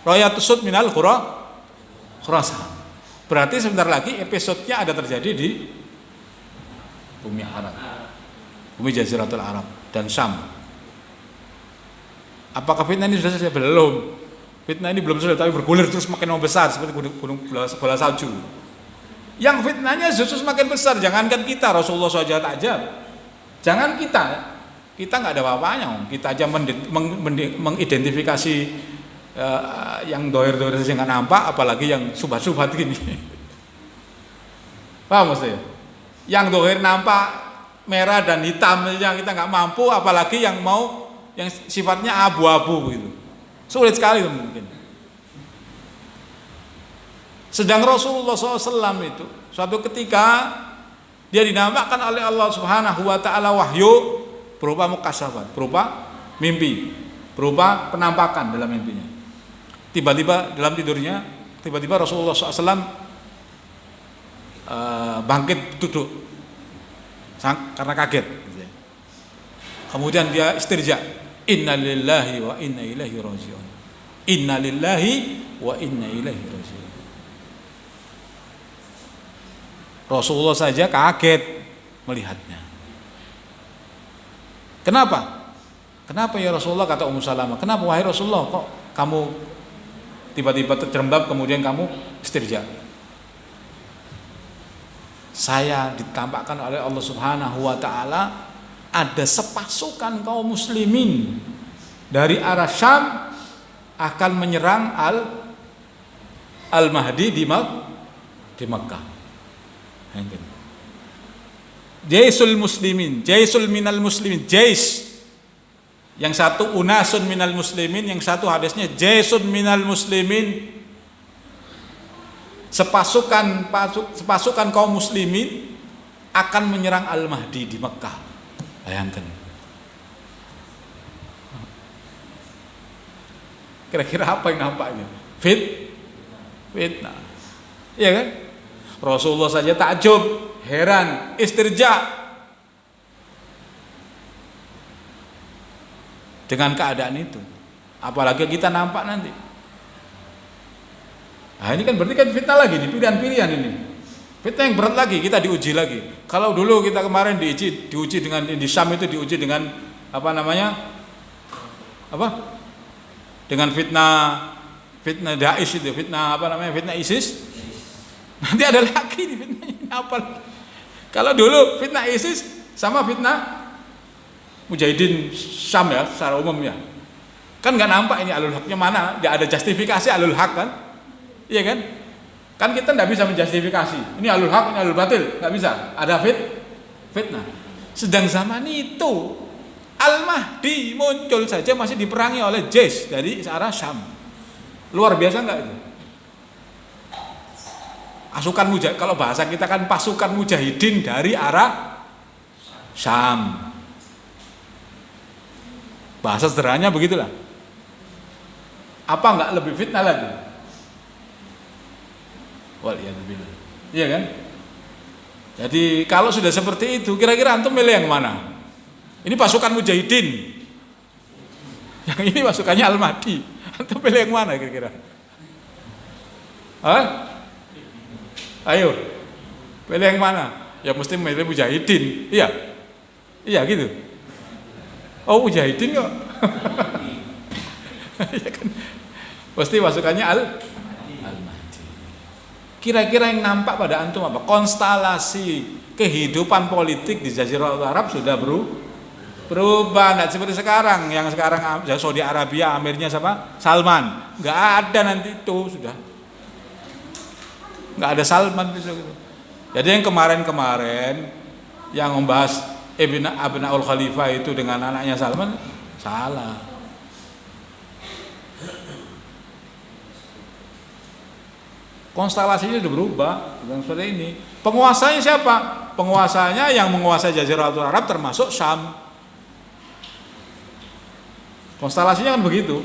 Rayatus Sud minal Khurasan. Berarti sebentar lagi episodenya ada terjadi di bumi Arab, bumi Jaziratul Arab dan Syam. Apakah fitnah ini sudah selesai? Belum. Fitnah ini belum selesai, tapi bergulir terus makin membesar seperti gunung bola salju. Yang fitnahnya justru semakin besar. Jangankan kita, Rasulullah saja takjub. Jangan kita nggak ada apa-apanya. Kita aja mengidentifikasi yang dohir-dohir saja nggak nampak, apalagi yang subhat-subhat gini. Paham maksudnya? Yang dohir nampak merah dan hitam saja kita nggak mampu, apalagi yang sifatnya abu-abu gitu. Sulit sekali mungkin. Sedang Rasulullah SAW itu suatu ketika dia dinampakkan oleh Allah Subhanahu wa taala wahyu berupa mukasyafat, berupa mimpi, berupa penampakan dalam mimpinya. Tiba-tiba dalam tidurnya, tiba-tiba Rasulullah SAW bangkit duduk karena kaget. Kemudian dia istirja, inna lillahi wa inna ilaihi raji'un. Inna lillahi wa inna ilaihi raji'un. Rasulullah saja kaget melihatnya. Kenapa? Kenapa ya Rasulullah, kata Ummu Salamah. Kenapa wahai Rasulullah kok kamu tiba-tiba terjerembab kemudian kamu istirja? Saya ditampakkan oleh Allah Subhanahu wa taala ada sepasukan kaum muslimin dari arah Syam akan menyerang Al-Mahdi di Makkah. Jaisul muslimin, jaisul minal muslimin, jais. Yang satu unasun minal muslimin, yang satu hadisnya jaisun minal muslimin. Sepasukan kaum muslimin akan menyerang Al-Mahdi di Mekah. Bayangkan. Kira-kira apa yang nampak ini? Fitnah. Iya kan? Rasulullah saja takjub, heran, istirja dengan keadaan itu. Apalagi kita nampak nanti. Nah, ini kan berarti kan fitnah lagi nih, pilihan-pilihan ini. Fitnah yang berat lagi, kita diuji lagi. Kalau dulu kita kemarin diuji dengan di Syam itu diuji dengan apa namanya? Dengan fitnah Daesh itu, fitnah apa namanya? Fitnah ISIS. Nanti ada lagi nih fitnahnya apa? Kalau dulu fitnah ISIS sama fitnah Mujahidin Syam ya, secara umum ya. Kan nggak nampak ini alul haknya mana, nggak ada justifikasi alul hak kan? Iya kan? Kan kita nggak bisa menjustifikasi. Ini alul hak, ini alul batil, nggak bisa. Ada fitnah. Sedang zaman itu Al-Mahdi muncul saja masih diperangi oleh Jais dari arah Syam. Luar biasa nggak itu? Pasukan mujahid, kalau bahasa kita kan pasukan mujahidin dari arah Syam. Bahasa sederhananya begitulah. Apa enggak lebih fitnah lagi? Waliyadzubillah. Iya kan? Jadi kalau sudah seperti itu, kira-kira antum milih yang mana? Ini pasukan mujahidin. Yang ini pasukannya Al-Mahdi. Antum pilih yang mana kira-kira? Hah? Ayo, pilih yang mana? Ya mesti milih mujahidin. Iya, iya gitu. Oh mujahidin kok. Ya kan? Pasti pasukannya Al-Mahdi. Kira-kira yang nampak pada antum apa? Konstelasi kehidupan politik di Jazirah Arab sudah berubah. Tidak seperti sekarang. Yang sekarang Saudi Arabia amirnya siapa? Salman. Nggak ada nanti itu sudah. Nggak ada Salman gitu. Jadi yang kemarin yang membahas Abnaul Khalifah itu dengan anaknya Salman salah. Konstelasinya sudah berubah bukan seperti ini. Penguasanya siapa? Penguasanya yang menguasai Jazirah Arab termasuk Syam. Konstelasinya kan begitu.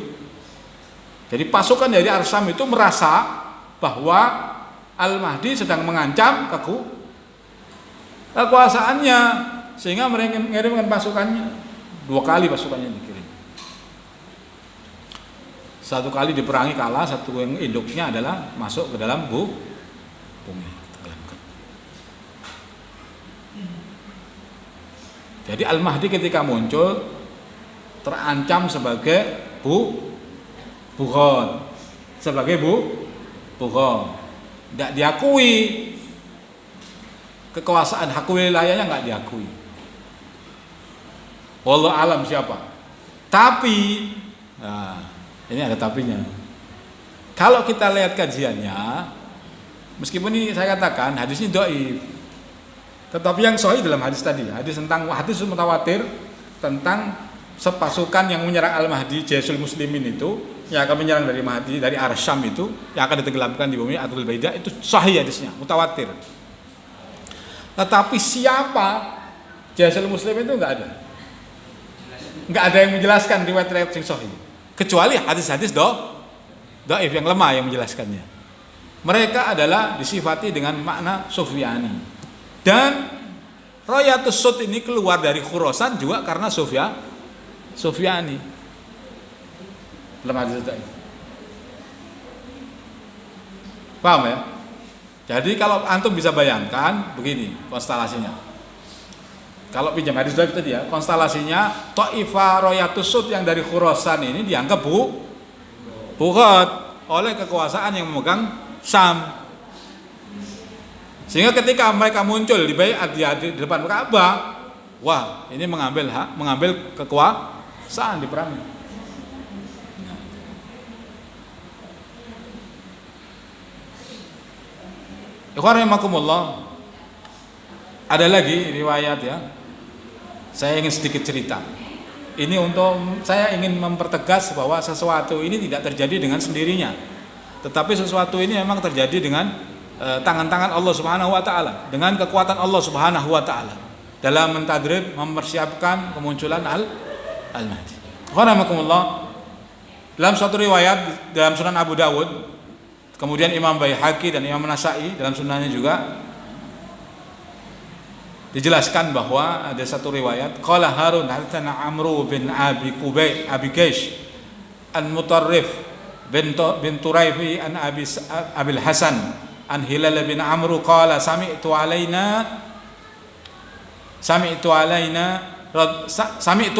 Jadi pasukan dari Syam itu merasa bahwa Al-Mahdi sedang mengancam kekuasaannya, sehingga mereka mengirimkan pasukannya. 2 kali pasukannya dikirim. 1 kali diperangi kalah, 1 yang induknya adalah masuk ke dalam bumi. Jadi Al-Mahdi ketika muncul terancam sebagai bughod, tidak diakui kekuasaan hak wilayahnya nggak diakui. Wallahu alam siapa. Tapi, nah, ini ada tapinya. Kalau kita lihat kajiannya, meskipun ini saya katakan hadis ini dhaif, tetapi yang sahih dalam hadis tadi, hadis mutawatir tentang sepasukan yang menyerang Al-Mahdi, Jaisul Muslimin itu, yang akan menyerang dari Mahdi, dari Arsyam itu, yang akan ditenggelamkan di bumi Atul Baida, itu sahih hadisnya, mutawatir. Tetapi siapa Jaisul Muslimin itu nggak ada yang menjelaskan riwayat-riwayat yang sahih, kecuali hadis-hadis dhaif yang lemah yang menjelaskannya. Mereka adalah disifati dengan makna Sufyani. Dan Rayatus Sud ini keluar dari Khurasan juga karena Sufyani. Lemah hadis dhaif. Paham ya? Jadi kalau antum bisa bayangkan begini konstelasinya. Kalau pinjam hadis dhaif tadi ya, konstelasinya Taifah Rayatus Sud yang dari Khurasan ini dianggap Bughat oleh kekuasaan yang memegang Syam. Sehingga ketika mereka muncul di baiat di depan Ka'bah, wah, ini mengambil kekuasaan di perang. Ikhwan rahimakumullah. Ada lagi riwayat ya. Saya ingin sedikit cerita. Ini untuk saya ingin mempertegas bahwa sesuatu ini tidak terjadi dengan sendirinya, tetapi sesuatu ini memang terjadi dengan tangan-tangan Allah Subhanahu wa taala, dengan kekuatan Allah Subhanahu wa taala dalam mentadrib mempersiapkan kemunculan Al-Mahdi. Qanakumullah. Dalam suatu riwayat dalam Sunan Abu Dawud, kemudian Imam Baihaqi dan Imam Nasa'i dalam sunannya juga dijelaskan bahwa ada satu riwayat qala Harun haddatsana Amru bin Abi Kaish an-Mutarrif bin Turaifi an Abil Hasan an Hilal bin Amru qala sami'tu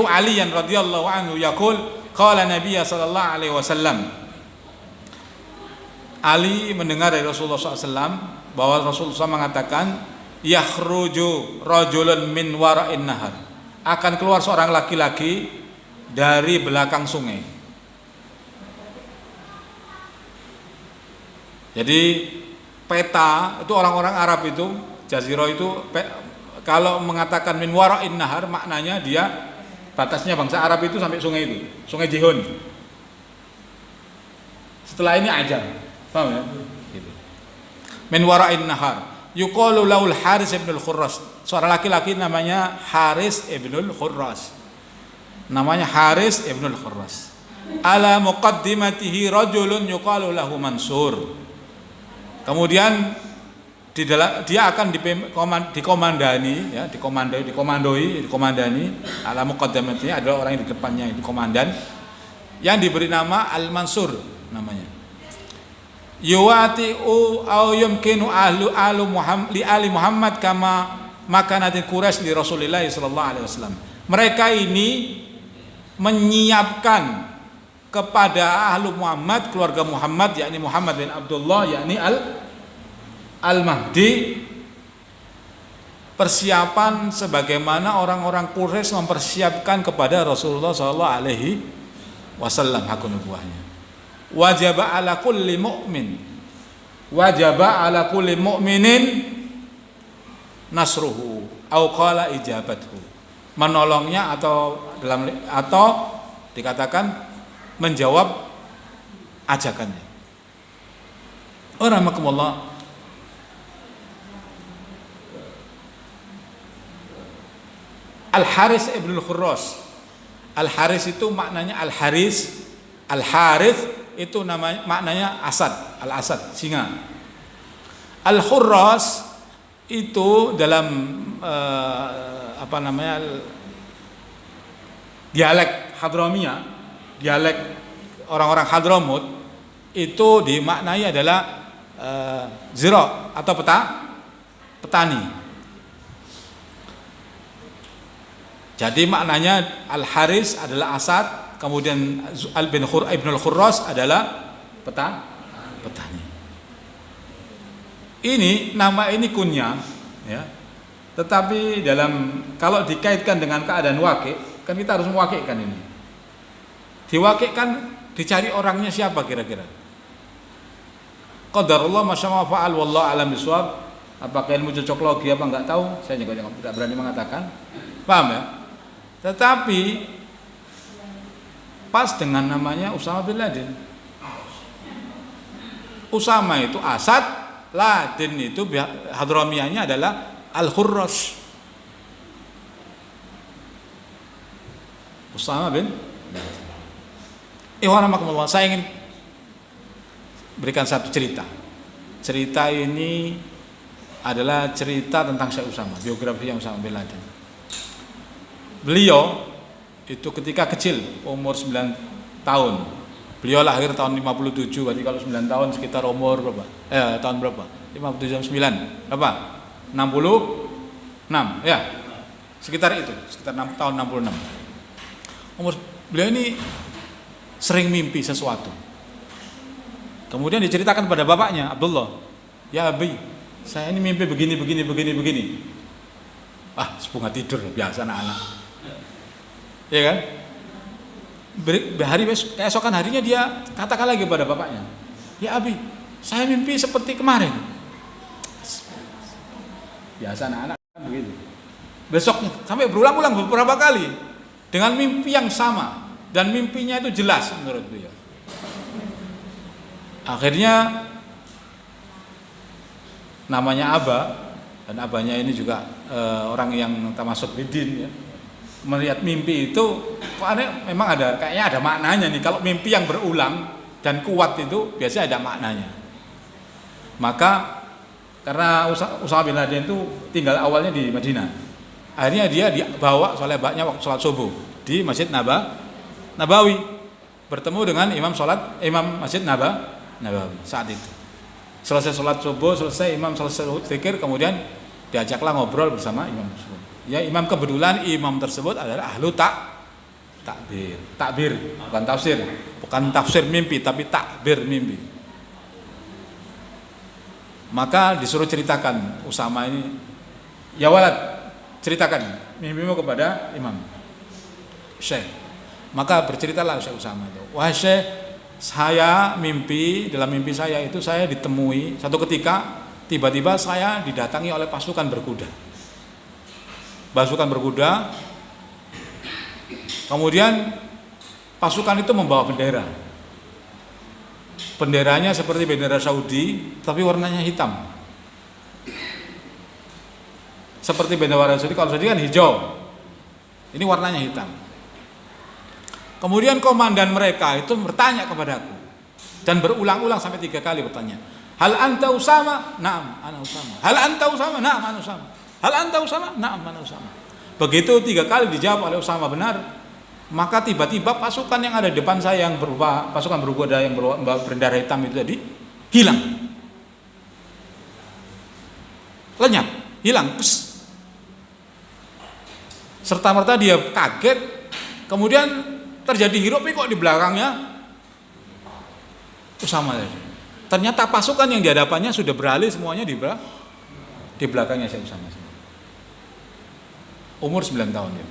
Aliyan radhiyallahu anhu yaqul qala Nabiy sallallahu alaihi wasallam. Ali mendengar dari Rasulullah SAW bahwa Rasulullah SAW mengatakan yakhruju rajulun min wara'in nahar, akan keluar seorang laki-laki dari belakang sungai. Jadi peta itu orang-orang Arab itu Jazirah itu kalau mengatakan min wara'in nahar maknanya dia batasnya bangsa Arab itu sampai sungai itu, Sungai Jihun. Setelah ini ajar, paham ya? Gitu. Min wara'in nahar. Yuqalu laul Haris ibnul Khurras. Seorang laki-laki namanya Haris ibnul Khurras. Namanya Haris ibnul Khurras. Ala muqaddimatihi rajulun yuqalu lahu Mansur. Kemudian dia akan dikomandani ya, dikomandoi ala muqaddimatihi adalah orang yang di depannya itu komandan yang diberi nama Al-Mansur namanya. Yuwati'u au yumkinu ahlu Muhammad li ali Muhammad kama makanati Quraisy li Rasulillah sallallahu alaihi wasallam. Mereka ini menyiapkan kepada ahlu Muhammad, keluarga Muhammad yakni Muhammad bin Abdullah yakni Al-Mahdi, persiapan sebagaimana orang-orang Quraisy mempersiapkan kepada Rasulullah sallallahu alaihi wasallam hak nubuwahnya. Wajaba ala kulli mu'minin nasruhu au qala ijabathu, menolongnya atau dikatakan menjawab ajakannya. Rahmakumullah. Al-Haris ibnul Khurras. Al-Haris itu maknanya Al-Haris. Al-Harith itu maknanya Asad, Al-Asad, singa. Al-Khurras itu dalam dialek Hadramiyah, dialek orang-orang Hadramut itu dimaknai adalah zira atau petani. Jadi maknanya Al-Haris adalah Asad, kemudian Ibnul Khurras adalah petani. Ini nama ini kunyah ya. Tetapi kalau dikaitkan dengan keadaan wakil, kan kita harus mewakilkan ini. Diwakilkan, dicari orangnya siapa kira-kira. Qadarullah masyaallah fa'al wallahu alam bisawab. Apakah ilmu cocok logi apa enggak tahu, saya juga tidak berani mengatakan. Paham ya? Tetapi pas dengan namanya Usama bin Laden. Usama itu Asad, Laden itu hadramiyahnya adalah Al-Khurras. Usama bin Laden. Saya ingin berikan satu cerita. Cerita ini adalah cerita tentang Syekh Usama, biografi yang Usama bin Laden. Beliau itu ketika kecil, umur 9 tahun. Beliau lahir tahun 57, berarti kalau 9 tahun sekitar umur berapa? Tahun berapa? 57 9. Berapa? 66. Ya. Sekitar itu, sekitar tahun 66. Beliau ini sering mimpi sesuatu. Kemudian diceritakan pada bapaknya, Abdullah. Ya Abi, saya ini mimpi begini. Sepungat tidur biasa anak-anak. Ya kan? Keesokan harinya dia katakan lagi pada bapaknya, ya Abi, saya mimpi seperti kemarin. Biasa anak-anak begitu. Besoknya sampai berulang-ulang beberapa kali dengan mimpi yang sama, dan mimpinya itu jelas menurut beliau. Akhirnya namanya Aba, dan abahnya ini juga orang yang termasuk bidin ya. Melihat mimpi itu kok memang kayaknya ada maknanya nih. Kalau mimpi yang berulang dan kuat itu biasanya ada maknanya. Maka karena Usama bin Laden itu tinggal awalnya di Madinah, akhirnya dia dibawa oleh baknya waktu sholat subuh di Masjid Nabawi, bertemu dengan imam Masjid Nabawi saat itu. Selesai sholat subuh, imam selesai zikir, kemudian diajaklah ngobrol bersama imam tersebut. Ya, kebetulan imam tersebut adalah ahlu takbir, bukan tafsir mimpi, tapi takbir mimpi. Maka disuruh ceritakan Usama ini, ya walad, ceritakan mimpimu kepada imam Syekh. Maka berceritalah Syekh Usama itu, wahai Syekh, dalam mimpi saya itu saya ditemui satu ketika, tiba-tiba saya didatangi oleh pasukan berkuda. Kemudian pasukan itu membawa bendera. Benderanya seperti bendera Saudi, tapi warnanya hitam. Seperti bendera Saudi, kalau Saudi kan hijau. Ini warnanya hitam. Kemudian komandan mereka itu bertanya kepadaku, dan berulang-ulang sampai 3 kali bertanya. Hal anta Usama? Na'am, ana Usama. Hal anta Usama? Na'am, ana Usama. Hal anta Usama? Na'am, ana Usama. Begitu 3 kali dijawab oleh Usama benar, maka tiba-tiba pasukan yang ada di depan saya yang berupa pasukan berkuda yang membawa bendera hitam itu tadi hilang. Lenyap, hilang. Serta-merta dia kaget, kemudian terjadi hiruk pikuk di belakangnya Usama tadi. Ternyata pasukan yang di hadapannya sudah beralih semuanya di belakangnya Syekh Usama. Umur 9 tahun ya.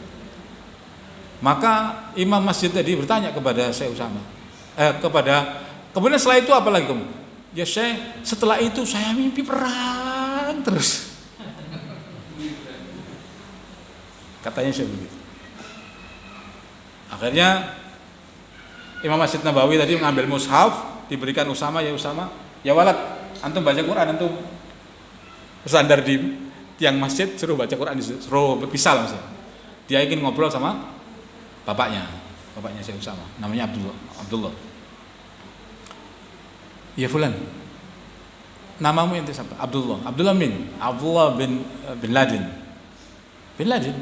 Maka imam masjid tadi bertanya kepada Syekh Usama. Kemudian setelah itu apa lagi kamu? Ya Syekh, setelah itu saya mimpi perang terus. Katanya Syekh begitu. Akhirnya Imam Masjid Nabawi tadi mengambil mushaf, diberikan Usama, ya Usama, ya walad, antum baca Quran, antum bersandar di tiang masjid, suruh baca Quran, suruh berpisah misalnya. Dia ingin ngobrol sama bapaknya Syekh Usama, namanya Abdullah. Ya fulan, namamu itu siapa? Abdullah bin Laden.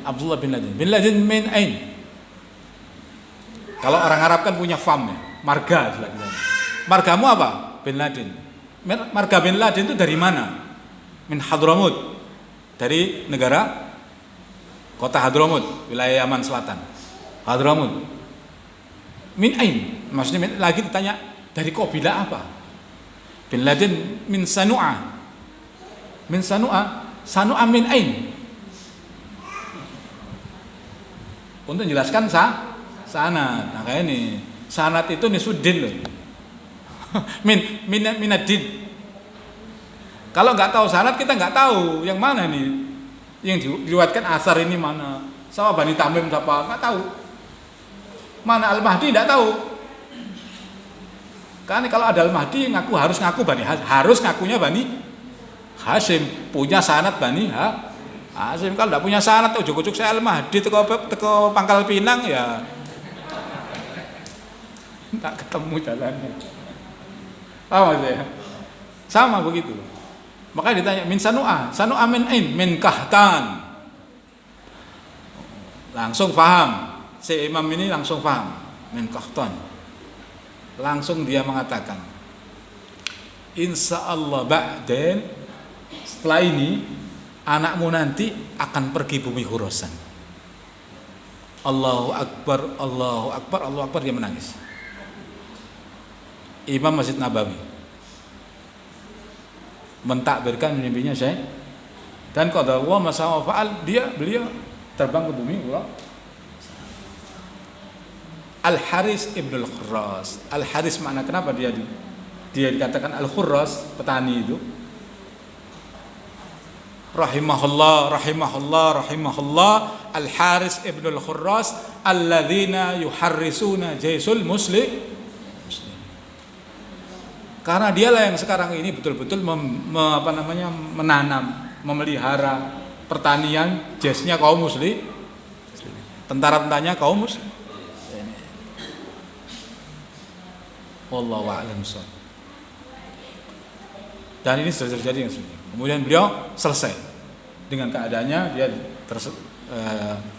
Abdullah bin Laden. Bin Laden min ain? Kalau orang Arab kan punya fam ya, marga istilahnya. Margamu apa? Bin Laden. Marga bin Laden itu dari mana? Min Hadramut. Dari negara kota Hadramut, wilayah Yaman Selatan. Hadramut. Min ain? Maksudnya lagi ditanya dari kabilah apa? Bin Laden min Sanu'a. Min Sanu'a. Sanu'a min ain? untuk menjelaskan sanad. Nah kayak ini sanad itu nisuddin loh. Minadin. Kalau nggak tahu sanad kita nggak tahu yang mana nih yang diriwayatkan asar ini mana, sama Bani Tamim siapa nggak tahu, mana Al-Mahdi nggak tahu. Kan kalau ada Al-Mahdi harus ngaku ngakunya Bani Hashim, punya sanad Bani Hashim. Kalau nggak punya sanad ujuk-ujuk saya Al-Mahdi teko Pangkal Pinang ya nggak ketemu jalannya. Paham ya? Sama begitu. Makanya ditanya min sanu'a min kahtan. Langsung paham. Si imam ini langsung paham min kahtan. Langsung dia mengatakan, insya Allah ba'den, setelah ini anakmu nanti akan pergi bumi Khurasan. Allahu Akbar, Allahu Akbar, Allahu Akbar, dia menangis. Imam Masjid Nabawi mentakbirkan mimpinya saya, dan qadarullah ma syaa fa'al, beliau terbang ke bumi Allah. Al-Haris Ibnul Khurras. Al-Haris makna kenapa dia dikatakan Al-Khurras, petani itu? Rahimahullah Al-Haris Ibnul Khurras alladzina yuharrisuna jaisul muslim. Karena dialah yang sekarang ini betul-betul menanam, memelihara pertanian jazznya kaum muslim, tentara-tentaranya kaum muslim. Wallahu a'lam bishawab. Dan ini sudah terjadi yang sebenarnya. Kemudian beliau selesai dengan keadaannya, dia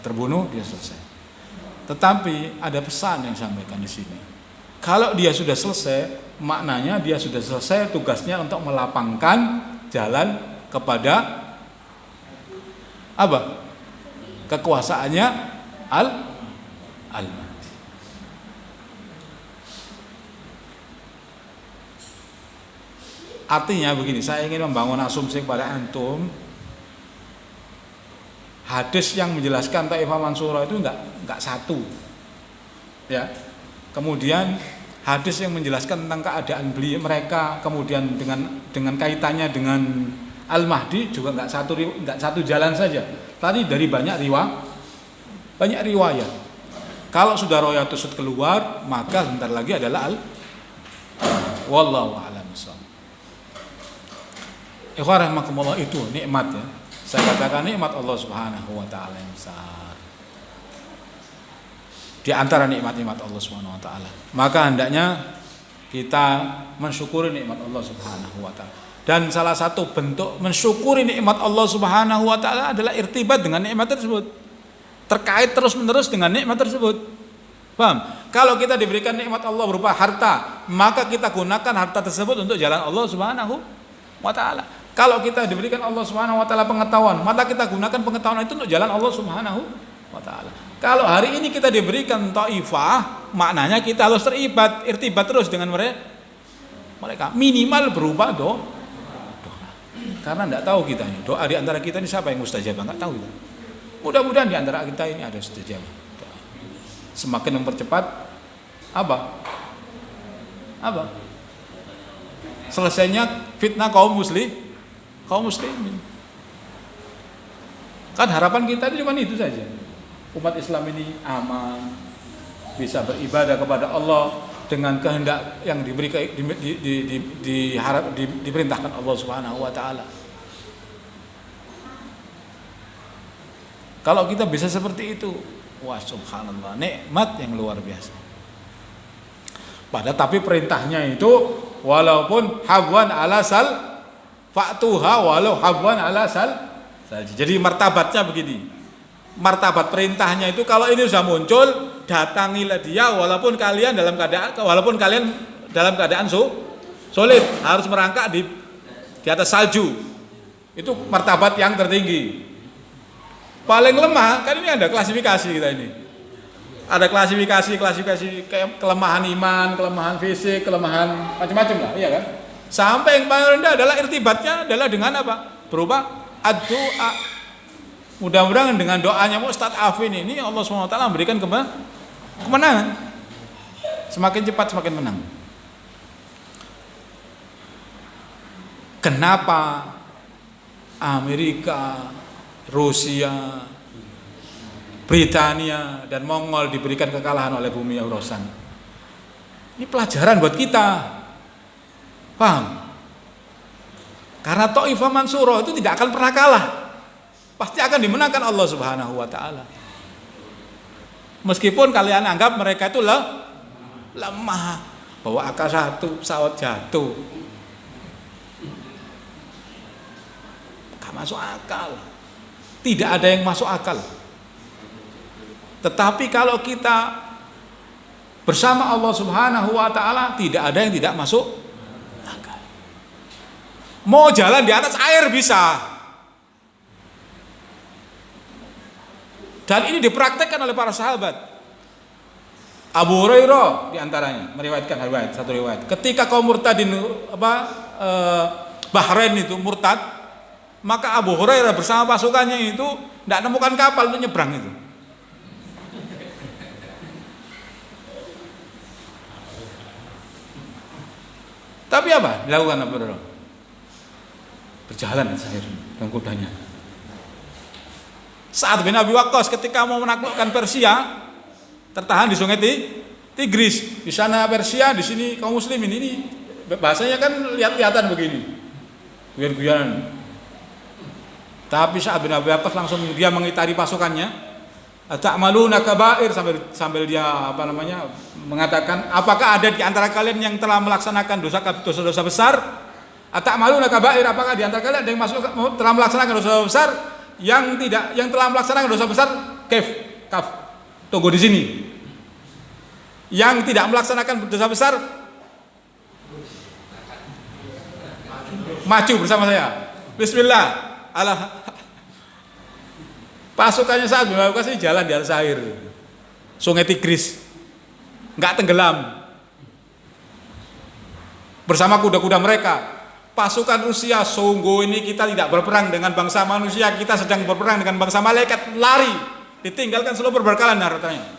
terbunuh, dia selesai. Tetapi ada pesan yang disampaikan di sini. Kalau dia sudah selesai, maknanya dia sudah selesai tugasnya untuk melapangkan jalan kepada apa? Kekuasaannya Al-Mahdi. Artinya begini, saya ingin membangun asumsi kepada antum. Hadis yang menjelaskan Taifah Mansurah itu enggak satu. Ya. Kemudian hadis yang menjelaskan tentang keadaan mereka, kemudian dengan kaitannya dengan Al-Mahdi juga enggak satu jalan saja. Tadi dari banyak riwayat. Kalau sudah riwayat tersebut keluar, maka sebentar lagi adalah wallahu a'lam bishawab. Ikhwan rahimakumullah, itu nikmat ya. Saya katakan nikmat Allah Subhanahu wa taala yang besar. Di antara nikmat-nikmat Allah Subhanahu wa taala. Maka hendaknya kita mensyukuri nikmat Allah Subhanahu wa taala. Dan salah satu bentuk mensyukuri nikmat Allah Subhanahu wa taala adalah irtibat dengan nikmat tersebut. Terkait terus-menerus dengan nikmat tersebut. Paham? Kalau kita diberikan nikmat Allah berupa harta, maka kita gunakan harta tersebut untuk jalan Allah Subhanahu wa taala. Kalau kita diberikan Allah Subhanahu wa taala pengetahuan, maka kita gunakan pengetahuan itu untuk jalan Allah Subhanahu wa taala. Kalau hari ini kita diberikan taifah, maknanya kita harus irtibat terus dengan mereka. Minimal berupa doa. Karena tidak tahu kita ini, doa di antara kita ini siapa yang mustajabah, enggak tahu kita. Mudah-mudahan di antara kita ini ada mustajabah. Semakin mempercepat apa? Selesainya fitnah kaum muslimin. Kan harapan kita itu cuma itu saja. Umat Islam ini aman, bisa beribadah kepada Allah dengan kehendak yang diperintahkan Allah Subhanahu wa taala. Kalau kita bisa seperti itu, wah subhanallah, nikmat yang luar biasa. Tapi perintahnya itu walaupun habwan ala sal fa'tuha walau habwan ala sal. Jadi martabatnya begini. Martabat perintahnya itu kalau ini sudah muncul, datangilah dia walaupun kalian dalam keadaan sulit, harus merangkak di atas salju. Itu martabat yang tertinggi. Paling lemah kan ini ada klasifikasi kita ini. Ada klasifikasi kayak kelemahan iman, kelemahan fisik, kelemahan macam-macam lah, iya kan? Sampai yang paling rendah adalah irtibatnya adalah dengan apa? Berupa ad-du'a Mudah-mudahan dengan doanya Ustadz Afin ini Allah SWT memberikan kemenangan. Semakin cepat semakin menang. Kenapa Amerika, Rusia, Britania dan Mongol diberikan kekalahan oleh bumi Khorasan? Ini pelajaran buat kita. Paham? Karena Taifah Mansurah itu tidak akan pernah kalah. Pasti akan dimenangkan Allah Subhanahu wa taala. Meskipun kalian anggap mereka itu lemah, bawa AK-1 pesawat jatuh. Gak masuk akal. Tidak ada yang masuk akal. Tetapi kalau kita bersama Allah Subhanahu wa taala, tidak ada yang tidak masuk akal. Mau jalan di atas air bisa. Dan ini dipraktekkan oleh para sahabat. Abu Hurairah diantaranya meriwayatkan satu riwayat. Ketika kaum murtadin Bahrain itu murtad, maka Abu Hurairah bersama pasukannya itu tidak nemukan kapal untuk nyebrang itu. Tapi apa dilakukan Abu Hurairah? Berjalan sahir dengan kudanya. Sa'ad bin Abi Waqqas ketika mau menaklukkan Persia, tertahan di Sungai Tigris. Di sana Persia, di sini kaum muslimin. Ini bahasanya kan lihat-lihatan begini, guyon-guyonan. Tapi Sa'ad bin Abi Waqqas langsung dia mengitari pasukannya. Ata'maluna kaba'ir, sambil dia mengatakan, apakah ada di antara kalian yang telah melaksanakan dosa-dosa besar? Ata'maluna kaba'ir, apakah di antara kalian ada yang telah melaksanakan dosa besar? Yang telah melaksanakan dosa besar, kaf, tunggu di sini. Yang tidak melaksanakan dosa besar, maju bersama saya. Bismillah. Pasukannya saat Waqqas ini jalan di atas air, Sungai Tigris, nggak tenggelam, bersama kuda-kuda mereka. Pasukan Rusia, sungguh ini kita tidak berperang dengan bangsa manusia, kita sedang berperang dengan bangsa malaikat. Lari, ditinggalkan seluruh perbekalan hartanya.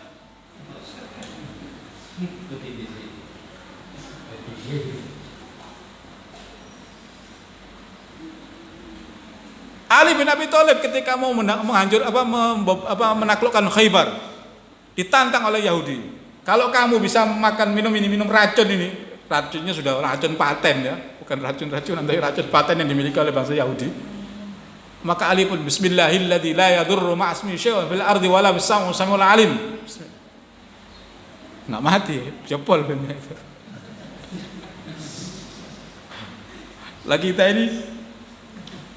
Ali bin Abi Thalib ketika mau menaklukkan Khaybar, ditantang oleh Yahudi. Kalau kamu bisa makan minum racun ini, racunnya sudah racun paten ya, bukan racun-racun, tapi racun paten yang dimiliki oleh bangsa Yahudi. Maka Ali pun bismillahilladzi la yadurru ma'asmi syai'un fil ardi wala bis samiul alim. Nggak mati, jebol benar itu. Lagi kita ini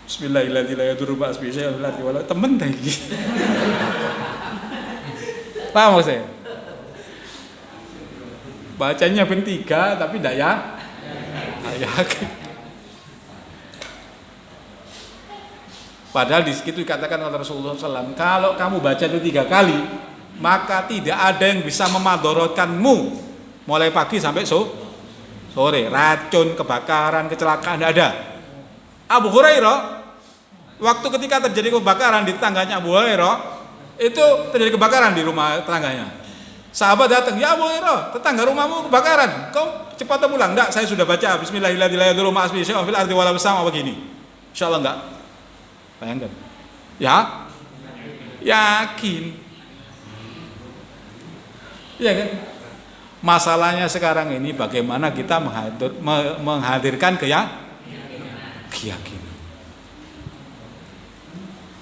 bismillahilladzi la yadurru ma'asmi syai'un fil ardi wala, temen lagi. Paham maksudnya? Bacanya ben 3 tapi tidak yakin. Padahal di situ dikatakan oleh Rasulullah SAW, kalau kamu baca itu 3 kali, maka tidak ada yang bisa memadorotkanmu mulai pagi sampai sore. Racun, kebakaran, kecelakaan tidak ada. Abu Hurairah, waktu ketika terjadi kebakaran di tetangganya Abu Hurairah, itu terjadi kebakaran di rumah tetangganya. Sahabat datang, ya Abu Hurairah, tetangga rumahmu kebakaran, kau cepat pulang. Enggak, saya sudah baca bismillahilladzi la yadurru ma'asmihi syai'un fil ardi wala fis sama begini. Insyaallah enggak. Bayangkan. Ya? Yakin. Iya kan? Masalahnya sekarang ini bagaimana kita menghadirkan keyakinan.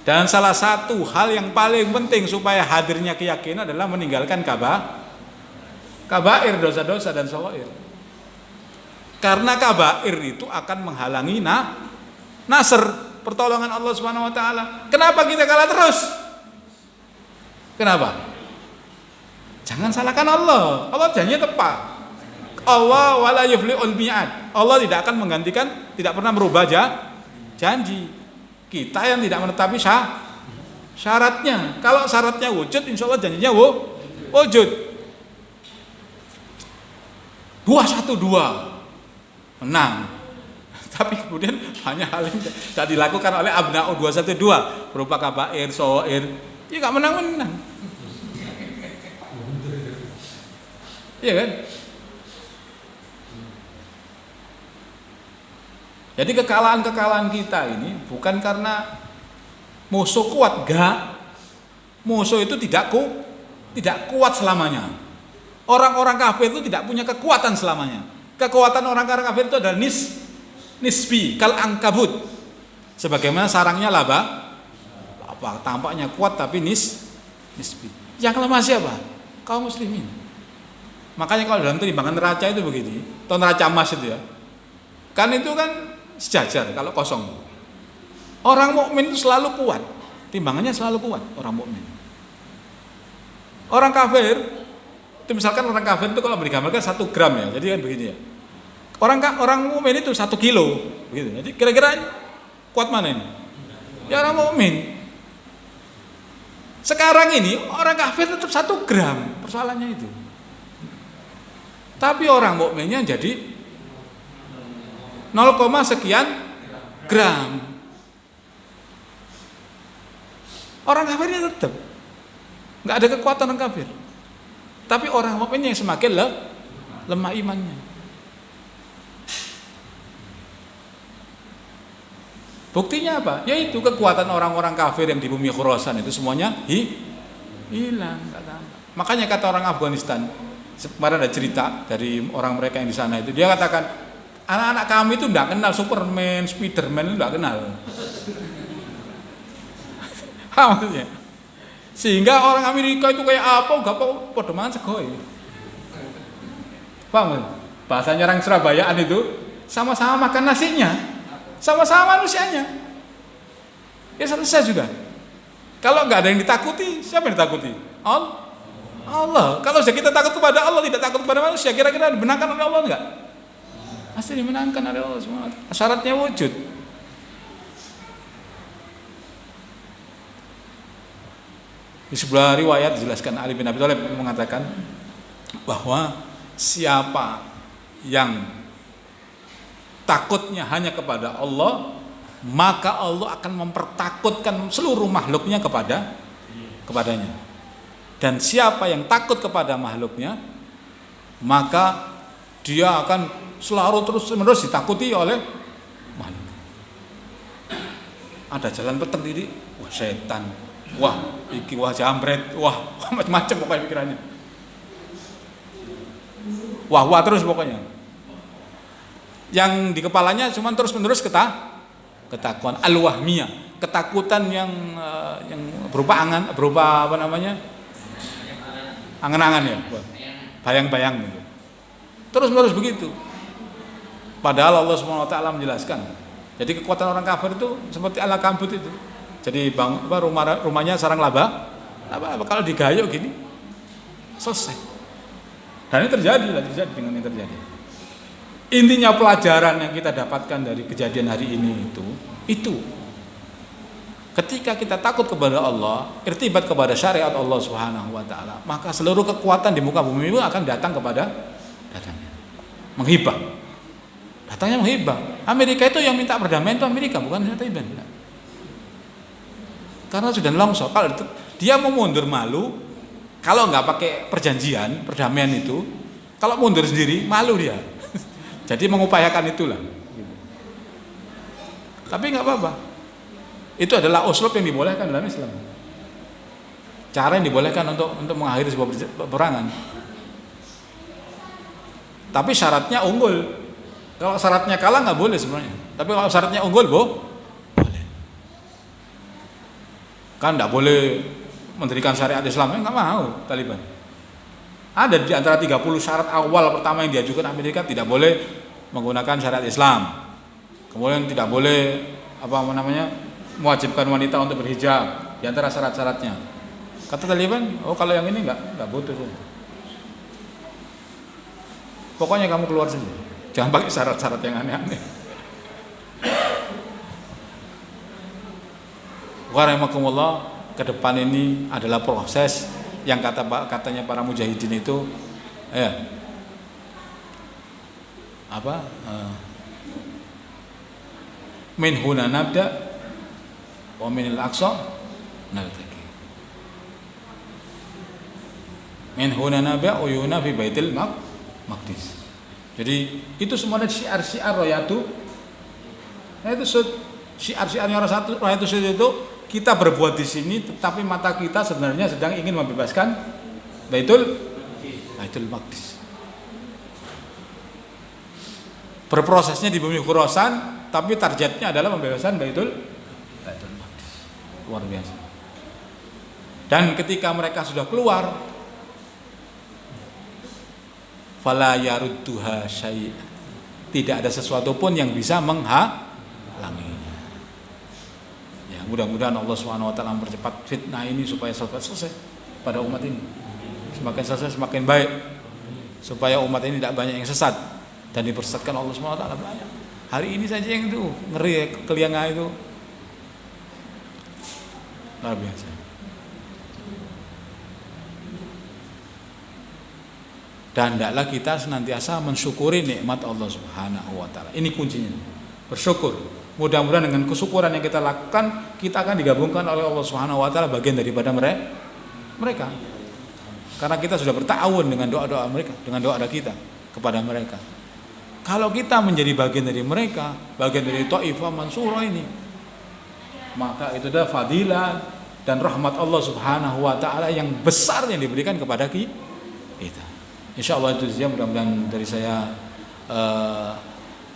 Dan salah satu hal yang paling penting supaya hadirnya keyakinan adalah meninggalkan kabair, dosa-dosa dan shawair. Karena kabair itu akan menghalangi nasr, pertolongan Allah Subhanahu wa taala. Kenapa kita kalah terus? Kenapa? Jangan salahkan Allah. Allah janjinya tepat. Allah wala yuflihul mi'ad. Allah tidak akan menggantikan, tidak pernah merubah janji. Kita yang tidak menetapi syaratnya. Kalau syaratnya wujud, insya Allah janjinya wujud. 2-1-2 menang. Tapi kemudian banyak hal yang tidak dilakukan oleh Abna'u 212 berupa kabair, so'ir, ya nggak menang-menang. Iya kan? Jadi kekalahan-kekalahan kita ini bukan karena musuh kuat, enggak. Musuh itu tidak kuat selamanya. Orang-orang kafir itu tidak punya kekuatan selamanya. Kekuatan orang-orang kafir itu adalah nisbi, kal angkabut. Sebagaimana sarangnya laba, tampaknya kuat tapi nisbi. Yang lemah siapa? Kaum muslimin. Makanya kalau dalam timbangan neraca itu begini, atau neraca emas itu ya. Kan itu kan sejajar kalau kosong. Orang mukmin itu selalu kuat. Timbangannya selalu kuat orang mukmin. Orang kafir itu misalkan orang kafir itu kalau digambarkan 1 gram ya. Jadi kan begini ya. Orang mukmin itu 1 kilo begitu. Jadi kira-kira kuat mana ini? Ya orang mukmin. Sekarang ini orang kafir tetap 1 gram, persoalannya itu. Tapi orang mukminnya jadi 0, sekian gram. Orang kafirnya tetap nggak ada kekuatan orang kafir. Tapi orang mukminnya yang semakin lemah imannya. Buktinya apa? Yaitu kekuatan orang-orang kafir yang di bumi Khurasan itu semuanya hilang. Makanya kata orang Afghanistan, kemarin ada cerita dari orang mereka yang di sana itu, dia katakan anak-anak kami itu tidak kenal Superman, Spiderman, itu tidak kenal. Maksudnya, sehingga orang Amerika itu kayak apa? Gak apa? Podo mangan segoi. Paham? Bahasanya orang Surabayaan itu sama-sama makan nasinya, sama-sama manusianya. Ya selesai sudah. Kalau nggak ada yang ditakuti, siapa yang ditakuti? Allah. Kalau kita takut kepada Allah, tidak takut kepada manusia, kira-kira dimenangkan oleh Allah enggak? Pasti dimenangkan oleh Allah semua. Syaratnya wujud. Di sebelah riwayat dijelaskan Ali bin Abi Thalib mengatakan bahwa siapa yang takutnya hanya kepada Allah, maka Allah akan mempertakutkan seluruh makhluknya kepadanya. Dan siapa yang takut kepada makhluknya, maka dia akan selalu terus-menerus ditakuti oleh makhluk. Ada jalan peteng diri, wah setan, wah iki, wah jambret, wah macam-macam pokoknya pikirannya. Wah terus pokoknya. Yang di kepalanya cuma terus-menerus ketakutan al-wahmiyah, ketakutan yang berupa apa namanya? Angan-angan ya, bayang-bayang gitu. Terus-menerus begitu. Padahal Allah SWT menjelaskan. Jadi kekuatan orang kafir itu seperti ala kambut itu. Jadi rumahnya sarang laba, kalau digayung gini selesai. Dan ini terjadi dengan yang terjadi. Intinya pelajaran yang kita dapatkan dari kejadian hari ini itu ketika kita takut kepada Allah, irtibat kepada syariat Allah Subhanahu wa taala, maka seluruh kekuatan di muka bumi itu akan datang datangnya. Menghibah. Datangnya menghibah. Amerika itu yang minta perdamaian itu Amerika, bukan Taliban. Karena sudah longsor. Kalau dia mau mundur malu, kalau nggak pakai perjanjian perdamaian itu, kalau mundur sendiri malu dia. Jadi mengupayakan itulah. Tapi nggak apa-apa. Itu adalah uslub yang dibolehkan dalam Islam. Cara yang dibolehkan untuk mengakhiri sebuah peperangan. Tapi syaratnya unggul. Kalau syaratnya kalah nggak boleh sebenarnya. Tapi kalau syaratnya unggul boleh. Kan nggak boleh mendirikan syariat Islam, nggak mau Taliban. Ada di antara 30 syarat awal pertama yang diajukan Amerika, tidak boleh menggunakan syariat Islam. Kemudian tidak boleh mewajibkan wanita untuk berhijab, di antara syarat-syaratnya. Kata Taliban, kalau yang ini nggak butuh. Pokoknya kamu keluar saja, jangan pakai syarat-syarat yang aneh-aneh. Warahmatullah, ke depan ini adalah proses yang katanya para mujahidin itu Min huna nabda wa minal aqsa naltaqi. Min huna nabda uyuna fi baitil maqdis. Jadi itu semuanya syiar-syiar Royatu. Nah itu syiar-syiarnya Royatu Sud itu kita berbuat di sini, tetapi mata kita sebenarnya sedang ingin membebaskan Baitul Maqdis. Berprosesnya di bumi Khurasan, tapi targetnya adalah pembebasan Baitul Maqdis. Luar biasa. Dan ketika mereka sudah keluar, fala yarudduha syai', tidak ada sesuatu pun yang bisa menghalanginya. Ya, mudah-mudahan Allah Subhanahu wa taala mempercepat fitnah ini supaya selesai pada umat ini. Semakin selesai semakin baik, supaya umat ini tidak banyak yang sesat dan dipersesatkan Allah Subhanahu wa taala banyak. Hari ini saja yang itu ngeri kelianga itu luar biasa. Dan hendaklah kita senantiasa mensyukuri nikmat Allah Subhanahu wa taala. Ini kuncinya. Bersyukur. Mudah-mudahan dengan kesyukuran yang kita lakukan, kita akan digabungkan oleh Allah Subhanahu wa taala bagian daripada mereka. Karena kita sudah berta'awun dengan doa-doa mereka, dengan doa kita kepada mereka. Kalau kita menjadi bagian dari mereka, bagian dari Thaifah Mansurah ini, maka itu adalah fadilah dan rahmat Allah Subhanahu wa taala yang besar yang diberikan kepada kita. Insyaallah itu saja, mudah-mudahan dari saya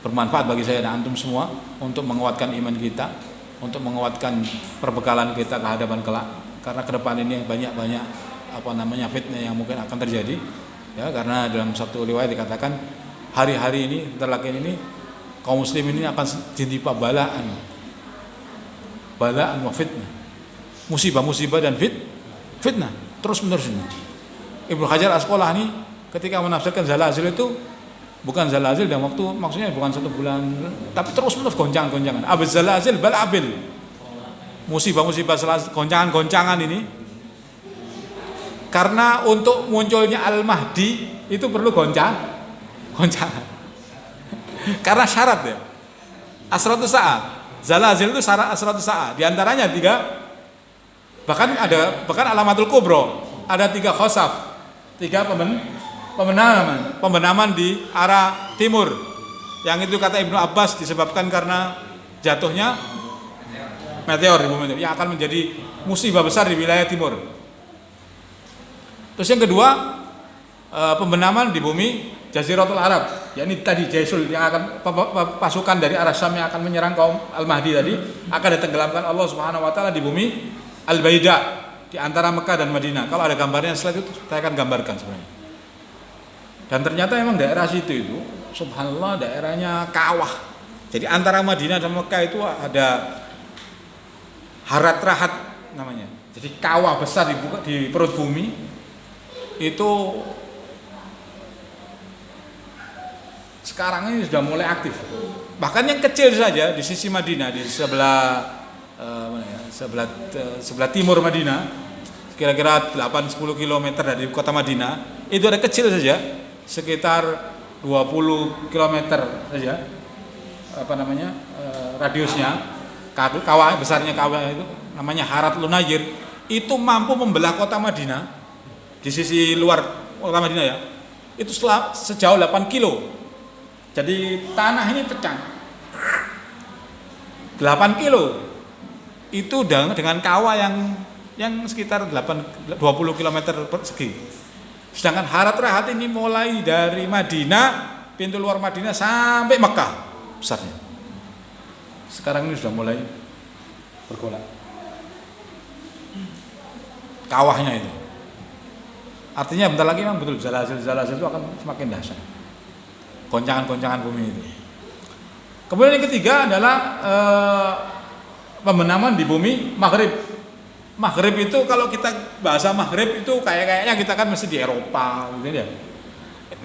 bermanfaat bagi saya dan antum semua untuk menguatkan iman kita, untuk menguatkan perbekalan kita ke hadapan kelak. Karena ke depan ini banyak fitnah yang mungkin akan terjadi. Ya, karena dalam satu riwayat dikatakan hari-hari ini, terlaki ini kaum muslimin ini akan ditimpa balaan wa fitnah. Musibah dan fitnah terus-menerus ini. Ibnu Hajar Asqalani ketika menafsirkan zalazil itu bukan zalazil dalam waktu, maksudnya bukan 1 bulan, tapi terus-menerus goncangan-goncangan. Abz zalazil bal abil. Musibah-musibah, goncangan-goncangan ini karena untuk munculnya Al-Mahdi itu perlu goncangan. Karena syarat ya. Asratus saat. Zalazil itu syarat asratus saat. Di antaranya 3, bahkan alamatul kubro, ada 3 khosaf, 3 pembenaman di arah timur. Yang itu kata Ibnu Abbas disebabkan karena jatuhnya meteor di bumi yang akan menjadi musibah besar di wilayah timur. Terus yang kedua, pembenaman di bumi Jaziratul Arab, yakni tadi Jaisul yang akan pasukan dari arah Syam yang akan menyerang kaum Al-Mahdi tadi akan ditenggelamkan Allah Subhanahu wa taala di bumi Al-Baida di antara Mekah dan Madinah. Kalau ada gambarnya slide itu saya akan gambarkan sebenarnya. Dan ternyata memang daerah situ itu subhanallah daerahnya kawah. Jadi antara Madinah dan Mekah itu ada harat rahat namanya. Jadi kawah besar di perut bumi itu sekarang ini sudah mulai aktif. Bahkan yang kecil saja di sisi Madinah di sebelah timur Madinah, kira-kira 8-10 km dari kota Madinah, itu ada kecil saja sekitar 20 km saja radiusnya kawah besarnya kawah itu namanya Harat Lunayir, itu mampu membelah kota Madinah di sisi luar kota Madinah ya, itu sejauh 8 kilo. Jadi tanah ini pecah 8 kilo itu dengan kawah yang sekitar 20 km persegi. Sedangkan Harat Rahat ini mulai dari Madinah, pintu luar Madinah sampai Mekah besarnya. Sekarang ini sudah mulai bergolak kawahnya itu. Artinya bentar lagi memang betul zalazil itu akan semakin dahsyat. Goncangan-goncangan bumi itu. Kemudian yang ketiga adalah pembenaman di bumi Maghrib. Maghrib itu kalau kita bahasa Maghrib itu kayaknya kita kan mesti di Eropa gitu ya.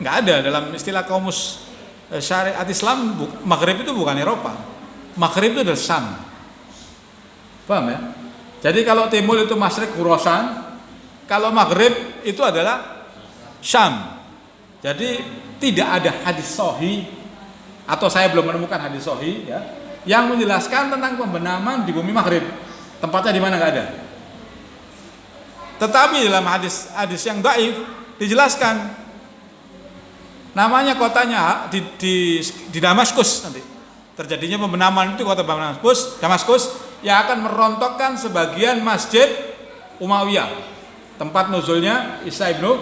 Enggak ada dalam istilah kamus syariat Islam, Maghrib itu bukan Eropa. Maghrib itu adalah Syam. Paham ya? Jadi kalau timur itu Masyriq Khurasan, kalau Maghrib itu adalah Syam. Jadi tidak ada hadis sahih, atau saya belum menemukan hadis sahih ya, yang menjelaskan tentang pembenaman di bumi Maghrib. Tempatnya di mana nggak ada. Tetapi dalam hadis yang dhaif dijelaskan namanya kotanya di Damaskus nanti. Terjadinya pembenaman itu kota Damaskus yang akan merontokkan sebagian masjid Umayyah, tempat nuzulnya Isa ibnu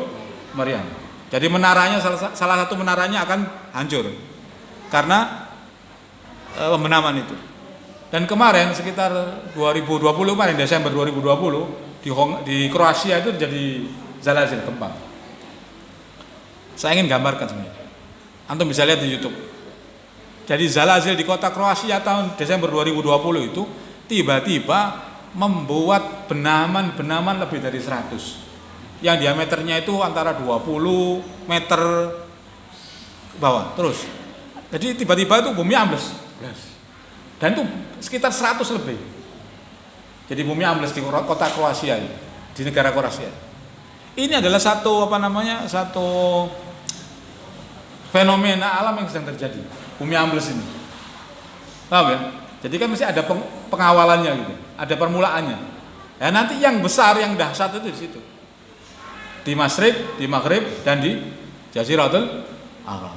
Maryam. Jadi menaranya salah satu menaranya akan hancur karena pembenaman itu. Dan kemarin sekitar 2020 kemarin Desember 2020 di Kroasia itu terjadi zalazil gempa. Saya ingin gambarkan sebenarnya. Antum bisa lihat di YouTube. Jadi zalazil di kota Kroasia tahun Desember 2020 itu tiba-tiba membuat benaman lebih dari 100. Yang diameternya itu antara 20 meter ke bawah terus. Jadi tiba-tiba itu bumi ambles. Dan itu sekitar 100 lebih. Jadi bumi ambles di kota Kroasia ini, di negara Kroasia. Ini adalah satu fenomena alam yang sedang terjadi. Bumi ambles ini. Paham ya? Jadi kan mesti ada pengawalannya gitu. Ada permulaannya. Ya, nanti yang besar, yang dahsyat itu di situ. Di Masyriq, di Maghrib dan di Jaziratul Arab.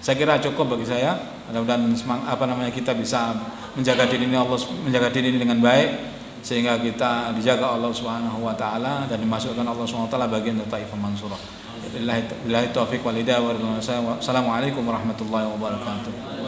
Saya kira cukup bagi saya. Mudah-mudahan kita bisa menjaga diri ini dengan baik sehingga kita dijaga Allah Subhanahu wa taala dan dimasukkan Allah Subhanahu wa taala bagian dari Taifah Mansurah. Billahi taufiq wal hidayah. Wassalamualaikum warahmatullahi wabarakatuh.